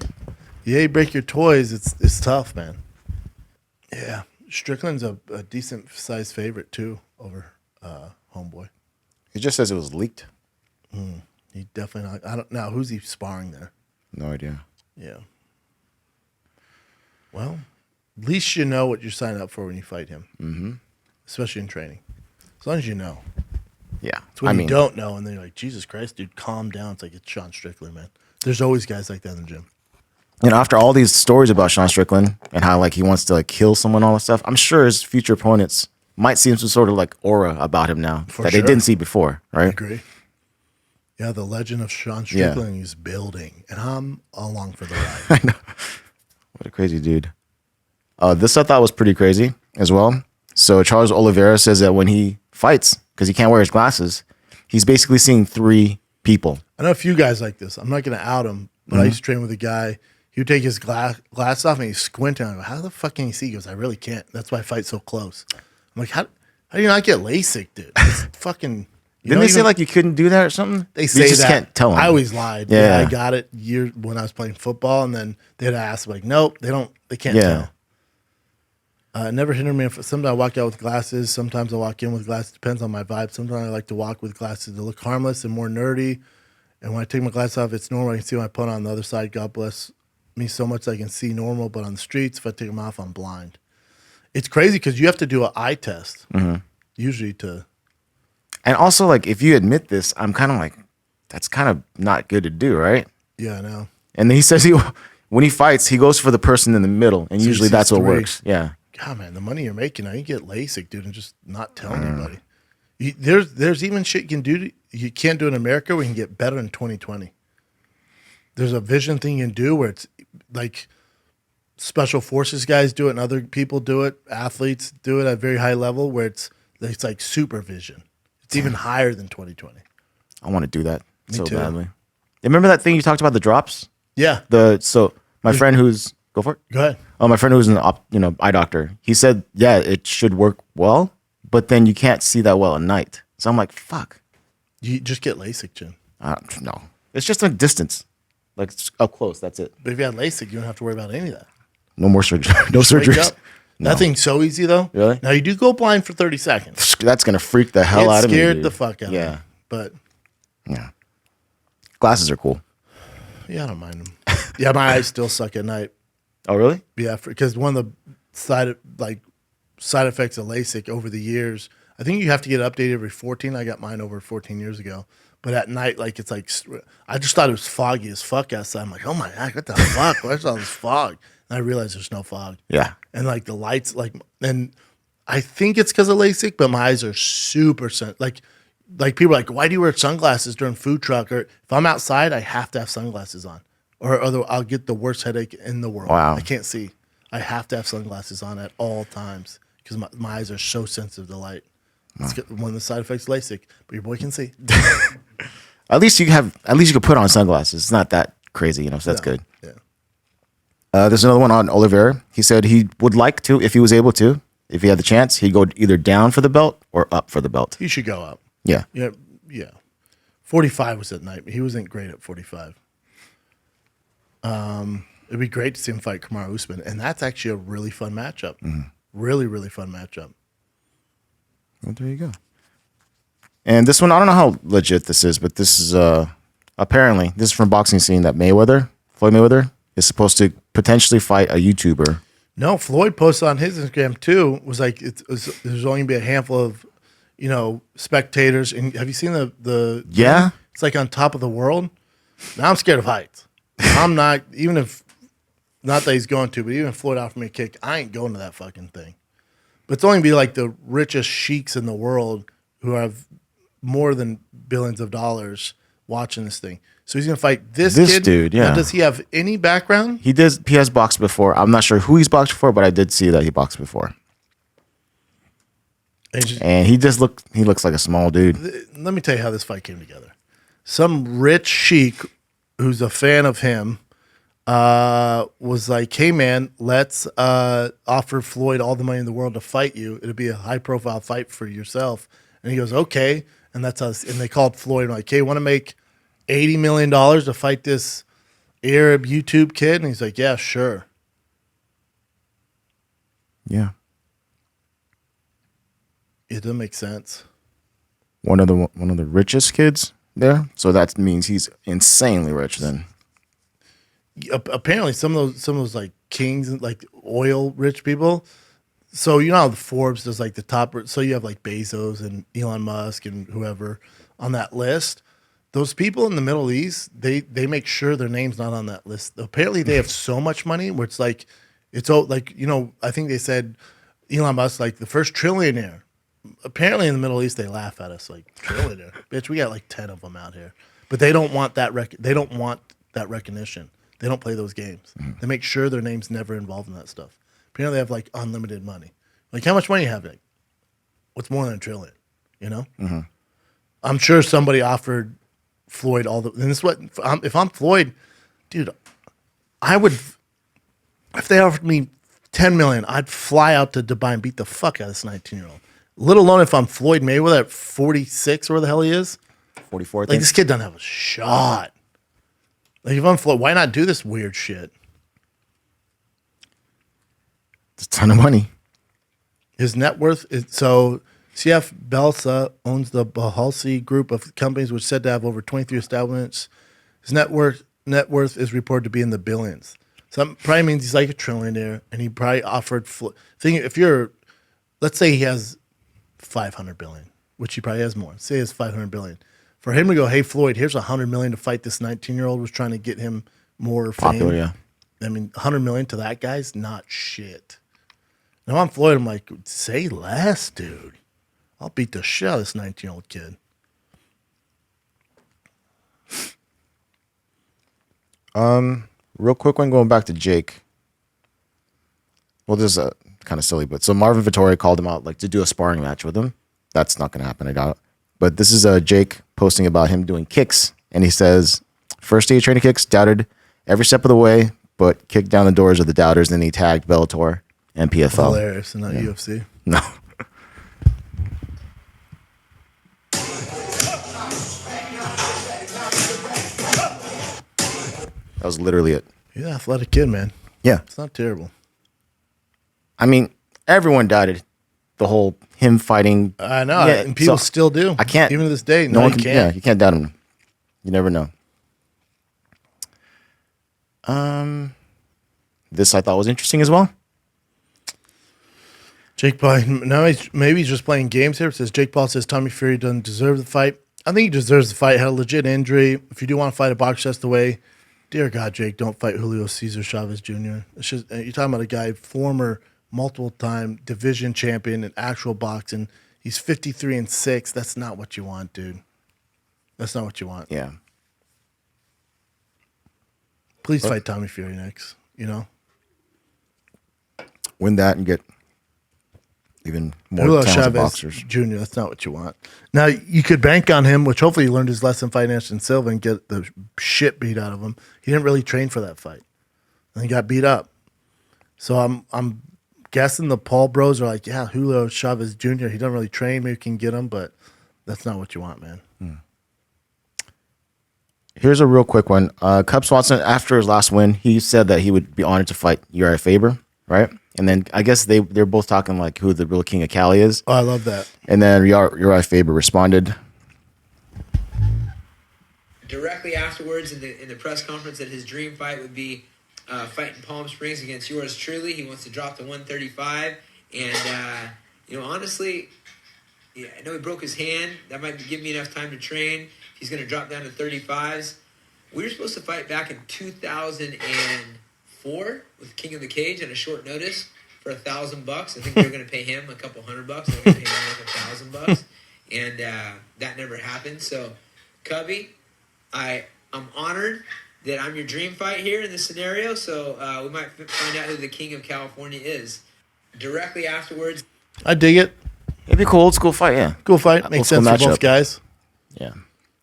Yeah, you break your toys. It's tough, man. Yeah. Strickland's a decent sized favorite, too, over Homeboy. He just says it was leaked. He definitely not. I don't know. Who's he sparring there? No idea. Yeah. Well, at least you know what you're signing up for when you fight him. Mm-hmm. Especially in training. As long as you know. Yeah. It's when you don't know and then you're like, Jesus Christ, dude, calm down. It's like, it's Sean Strickland, man. There's always guys like that in the gym. You know, after all these stories about Sean Strickland and how like he wants to like kill someone, all that stuff, I'm sure his future opponents might see some sort of like aura about him now that they didn't see before, right? I agree. Yeah, the legend of Sean Strickland is building, and I'm along for the ride. I know. What a crazy dude. This I thought was pretty crazy as well. So Charles Oliveira says that when he fights, because he can't wear his glasses, he's basically seeing three people. I know a few guys like this. I'm not going to out him, but I used to train with a guy. He would take his glass off and he's squinting. I go, how the fuck can he see? He goes, I really can't. That's why I fight so close. I'm like, how do you not get LASIK, dude? It's fucking. Didn't they say like you couldn't do that or something? They say you just that. Can't tell them. I always lied. Yeah. I got it when I was playing football, and then they'd ask like, nope, they can't tell. It never hindered me. Sometimes I walk out with glasses. Sometimes I walk in with glasses. Depends on my vibe. Sometimes I like to walk with glasses to look harmless and more nerdy. And when I take my glasses off, it's normal. I can see my opponent on the other side. God bless me so much that I can see normal. But on the streets, if I take them off, I'm blind. It's crazy because you have to do an eye test usually to. And also, like, if you admit this, I'm kind of like, that's kind of not good to do, right? Yeah, I know. And then he says when he fights, he goes for the person in the middle, and usually that's what works. Yeah. God, man, the money you're making now, you get LASIK, dude, and just not tell anybody. There's even shit you can't do in America where you can get better in 2020. There's a vision thing you can do where it's like special forces guys do it and other people do it, athletes do it at a very high level where it's like supervision. It's even higher than 2020. I want to do that so too. badly. Remember that thing you talked about, the drops? Yeah. My friend who's go for it. Go ahead. Oh, my friend who's an eye doctor. He said, yeah, it should work well, but then you can't see that well at night. So I'm like, fuck. You just get LASIK, Jim. No, it's just like distance, like up close. That's it. But if you had LASIK, you don't have to worry about any of that. No more surgery. No Just wake surgeries. up. That thing's so easy though. Really? Now you do go blind for 30 seconds. That's gonna freak the hell out of me. Scared Dude. the fuck out of me. Yeah. But Yeah. Glasses are cool. yeah, I don't mind them. Yeah, my eyes still suck at night. Oh, really? Yeah, because one of the side effects of LASIK over the years, I think you have to get updated every 14. I got mine over 14 years ago. But at night, like it's like I just thought it was foggy as fuck outside. I'm like, oh my god, what the fuck? Where's all this fog? And I realized there's no fog. Yeah. And like the lights, and I think it's because of LASIK, but my eyes are super like people are like, why do you wear sunglasses during food truck? Or if I'm outside, I have to have sunglasses on, or otherwise I'll get the worst headache in the world. Wow. I can't see. I have to have sunglasses on at all times because my eyes are so sensitive to light. It's one of the side effects of LASIK, but your boy can see. At least you could put on sunglasses. It's not that crazy, so that's good. Yeah. There's another one on Oliveira. He said he would like to, if he was able to, if he had the chance, he'd go either down for the belt or up for the belt. He should go up. Yeah. Yeah. 45 was at night. He wasn't great at 45. It'd be great to see him fight Kamaru Usman, and that's actually a really fun matchup. Really, really fun matchup. Well, there you go. And this one, I don't know how legit this is, but this is apparently, this is from Boxing Scene, that Floyd Mayweather, is supposed to potentially fight a YouTuber. No, Floyd posted on his Instagram too. Was like there's only gonna be a handful of, spectators. And have you seen the? Yeah. It's like on top of the world. Now I'm scared of heights. I'm not, even if not that he's going to, but even if Floyd offered me a kick, I ain't going to that fucking thing. But it's only gonna be like the richest sheiks in the world who have more than billions of dollars watching this thing. So he's gonna fight this kid. Dude. Yeah. Now, does he have any background? He does. He has boxed before. I'm not sure who he's boxed before, but I did see that he boxed before. And he looks like a small dude. Let me tell you how this fight came together. Some rich sheik who's a fan of him was like, hey man, let's offer Floyd all the money in the world to fight you. It'll be a high profile fight for yourself. And he goes, okay. And that's us. And they called Floyd like, hey, want to make $80 million to fight this Arab YouTube kid? And he's like, yeah, sure. Yeah. It doesn't make sense. One of the richest kids there. So that means he's insanely rich then. Apparently some of those like kings and like oil rich people. So you know how the Forbes does like the top. So you have like Bezos and Elon Musk and whoever on that list. Those people in the Middle East, they make sure their name's not on that list. Apparently they have so much money where it's like, I think they said Elon Musk like the first trillionaire. Apparently in the Middle East they laugh at us like, trillionaire, bitch. We got like 10 of them out here, but they don't want that they don't want that recognition. They don't play those games. They make sure their name's never involved in that stuff. Apparently they have like unlimited money. Like how much money you have? Like, what's more than $1 trillion? Mm-hmm. I'm sure somebody offered Floyd all the. And this is what if I'm Floyd, dude, I would. If they offered me $10 million, I'd fly out to Dubai and beat the fuck out of this 19-year-old. Let alone if I'm Floyd Mayweather at 46 or where the hell he is. 44. Like this kid doesn't have a shot. Like if I'm Floyd, why not do this weird shit? It's a ton of money. His net worth is so. CF Belsa owns the Bahalsi group of companies, which is said to have over 23 establishments. His net worth is reported to be in the billions. So that probably means he's like a trillionaire, and he probably offered. Let's say he has 500 billion, which he probably has more. Say he has 500 billion. For him to go, hey Floyd, here's 100 million to fight this 19-year-old was trying to get him more Popular, fame. yeah. I mean, 100 million to that guy's not shit. Now I'm Floyd. I'm like, say less, dude. I'll beat the shit out of this 19-year-old kid. Real quick one going back to Jake. Well, this is kind of silly, but so Marvin Vettori called him out like to do a sparring match with him. That's not going to happen, I doubt. But this is Jake posting about him doing kicks, and he says, first day of training kicks, doubted every step of the way, but kicked down the doors of the doubters, and then he tagged Bellator and PFL. Hilarious, and not UFC. No. That was literally it. He's an athletic kid, man. Yeah. It's not terrible. I mean, everyone doubted the whole him fighting. I know, Yeah, and people so still do. I can't. Even to this day. No No, one you can. can't. Yeah, you can't doubt him. You never know. This I thought was interesting as well. Jake Paul, now maybe he's just playing games here. It says Jake Paul says Tommy Fury doesn't deserve the fight. I think he deserves the fight. Had a legit injury. If you do want to fight a boxer, that's the way. Dear God, Jake, don't fight Julio Cesar Chavez Jr. It's just, you're talking about a guy, former multiple-time division champion in actual boxing. He's 53-6. That's not what you want, dude. That's not what you want. Yeah. Please fight Tommy Fury next. You know, Win that and get even more Julio talented Chavez boxers. Jr. That's not what you want. Now you could bank on him, which hopefully he learned his lesson fighting Anderson Silva and get the shit beat out of him. He didn't really train for that fight, and he got beat up. So I'm guessing the Paul Bros are like, yeah, Julio Chavez Jr. He doesn't really train. Maybe we can get him, but that's not what you want, man. Here's a real quick one. Cub Swanson, after his last win, he said that he would be honored to fight Yair Faber, right? And then I guess they're both talking like who the real king of Cali is. Oh, I love that. And then Yair Faber responded directly afterwards in the press conference that his dream fight would be fighting Palm Springs against yours truly. He wants to drop to 135, and honestly, yeah, I know he broke his hand. That might give me enough time to train. He's going to drop down to 35s. We were supposed to fight back in 2004 with King of the Cage at a short notice for $1,000. I think we were going to pay him a couple $100. They were going to pay him like $1,000, and that never happened. So, Cubby, I'm honored that I'm your dream fight here in this scenario. So we might find out who the King of California is directly afterwards. I dig it. it'd be a cool old school fight, yeah. Cool fight. Makes Old sense school for both matchup. guys. Yeah.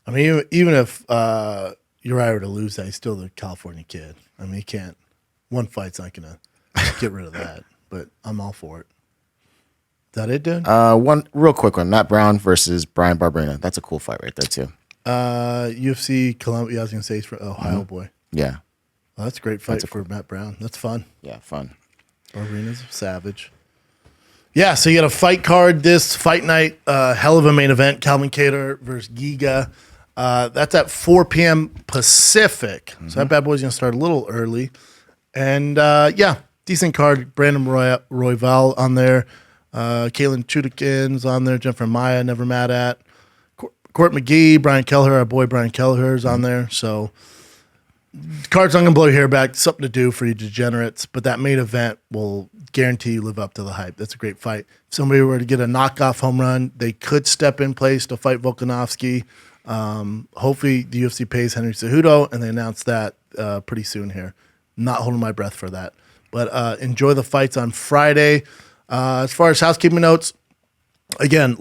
I mean, even if Uriah were to lose that, he's still the California kid. I mean, he can't. One fight's not going to get rid of that, but I'm all for it. Is that it, dude? One real quick one. Matt Brown versus Brian Barberena. That's a cool fight right there too. UFC Columbia, I was going to say he's from Ohio boy. Yeah. Well, that's a great fight for Matt Brown. That's fun. Yeah, fun. Arena's savage. Yeah, so you got a fight card this fight night. Hell of a main event. Calvin Kattar versus Giga. That's at 4 p.m. Pacific. So that bad boy's going to start a little early. And, yeah, decent card. Brandon Royval on there. Caitlin Chudikin's on there. Jennifer Maya, never mad at. Court McGee, Brian Kelleher, our boy Brian Kelleher is on there. So card's not going to blow your hair back. Something to do for you degenerates. But that main event will guarantee you live up to the hype. That's a great fight. If somebody were to get a knockoff home run, they could step in place to fight Volkanovski. Hopefully the UFC pays Henry Cejudo, and they announce that pretty soon here. Not holding my breath for that. But enjoy the fights on Friday. As far as housekeeping notes, again,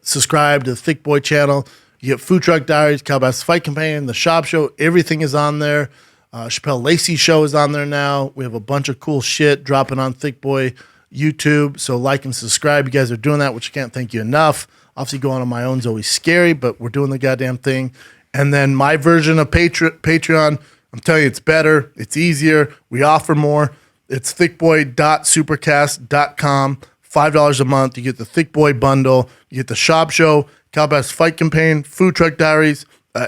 subscribe to the Thick Boy channel. You get Food Truck Diaries, Calabasas Fight Companion, The Schaub Show. Everything is on there. Chappelle Lacey Show is on there now. We have a bunch of cool shit dropping on Thick Boy YouTube. So like and subscribe. You guys are doing that, which I can't thank you enough. Obviously, going on my own is always scary, but we're doing the goddamn thing. And then my version of Patreon, I'm telling you, it's better. It's easier. We offer more. It's thickboy.supercast.com. $5 a month. You get the Thick Boy bundle. You get the Schaub Show, Calabasas Fight Campaign, Food Truck Diaries,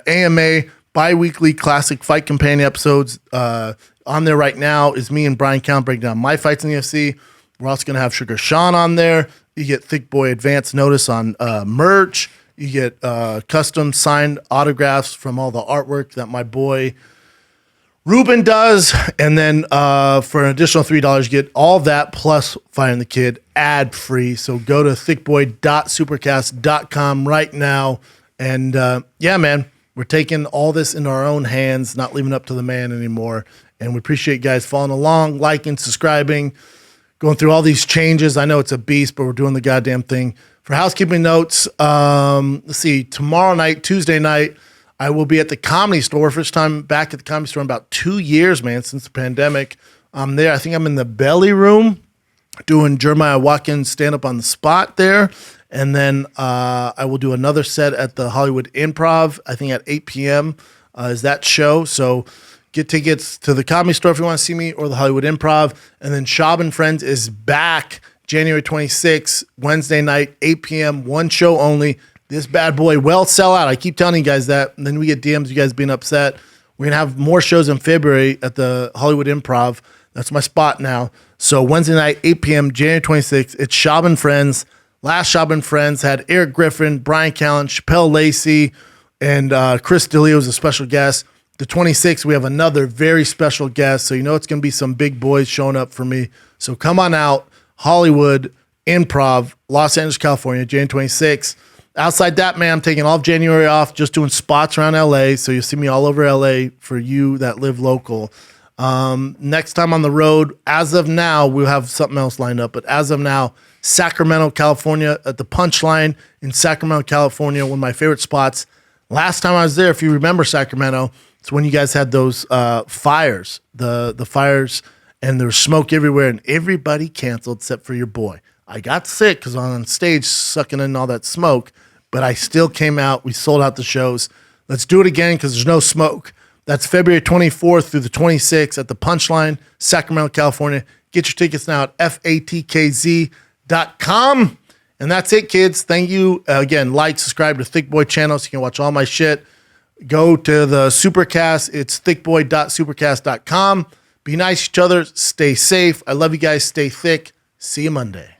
AMA, bi-weekly classic fight campaign episodes. On there right now is me and Brian Count breaking down my fights in the UFC. We're also going to have Sugar Sean on there. You get Thick Boy advance notice on merch. You get custom signed autographs from all the artwork that my boy Ruben does. And then for an additional $3, you get all that plus Fighting the Kid ad free. So go to thickboy.supercast.com right now. And yeah, man, we're taking all this into our own hands, not leaving it up to the man anymore. And we appreciate you guys following along, liking, subscribing, going through all these changes. I know it's a beast, but we're doing the goddamn thing. For housekeeping notes, let's see, tomorrow night, Tuesday night, I will be at the Comedy Store. First time back at the Comedy Store in about 2 years, man, since the pandemic. I'm there. I think I'm in the belly room doing Jeremiah Watkins stand-up on the spot there. And then I will do another set at the Hollywood Improv, I think at 8 p.m. Is that show. So Get tickets to the Comedy Store if you want to see me, or the Hollywood Improv. And then Schaub and Friends is back January 26th, Wednesday night, 8 p.m., one show only. This bad boy will sell out. I keep telling you guys that. And then we get DMs, you guys being upset. We're going to have more shows in February at the Hollywood Improv. That's my spot now. So Wednesday night, 8 p.m., January 26th, it's Schaub and Friends. Last Schaub and Friends had Eric Griffin, Brian Callen, Chappelle Lacey, and Chris D'Elia was a special guest. The 26th, we have another very special guest. So you know it's going to be some big boys showing up for me. So come on out. Hollywood Improv, Los Angeles, California, January 26th. Outside that, man, I'm taking all of January off, just doing spots around LA. So you'll see me all over LA for you that live local. Next time on the road, as of now, we'll have something else lined up. But as of now, Sacramento, California, at the Punchline in Sacramento, California, one of my favorite spots. Last time I was there, if you remember Sacramento, it's when you guys had those fires, the fires, and there was smoke everywhere, and everybody canceled except for your boy. I got sick because I'm on stage sucking in all that smoke, but I still came out. We sold out the shows. Let's do it again because there's no smoke. That's February 24th through the 26th at the Punchline, Sacramento, California. Get your tickets now at fatkz.com. And that's it, kids. Thank you. Again, like, subscribe to Thick Boy channel so you can watch all my shit. Go to the Supercast. It's thickboy.supercast.com. Be nice to each other. Stay safe. I love you guys. Stay thick. See you Monday.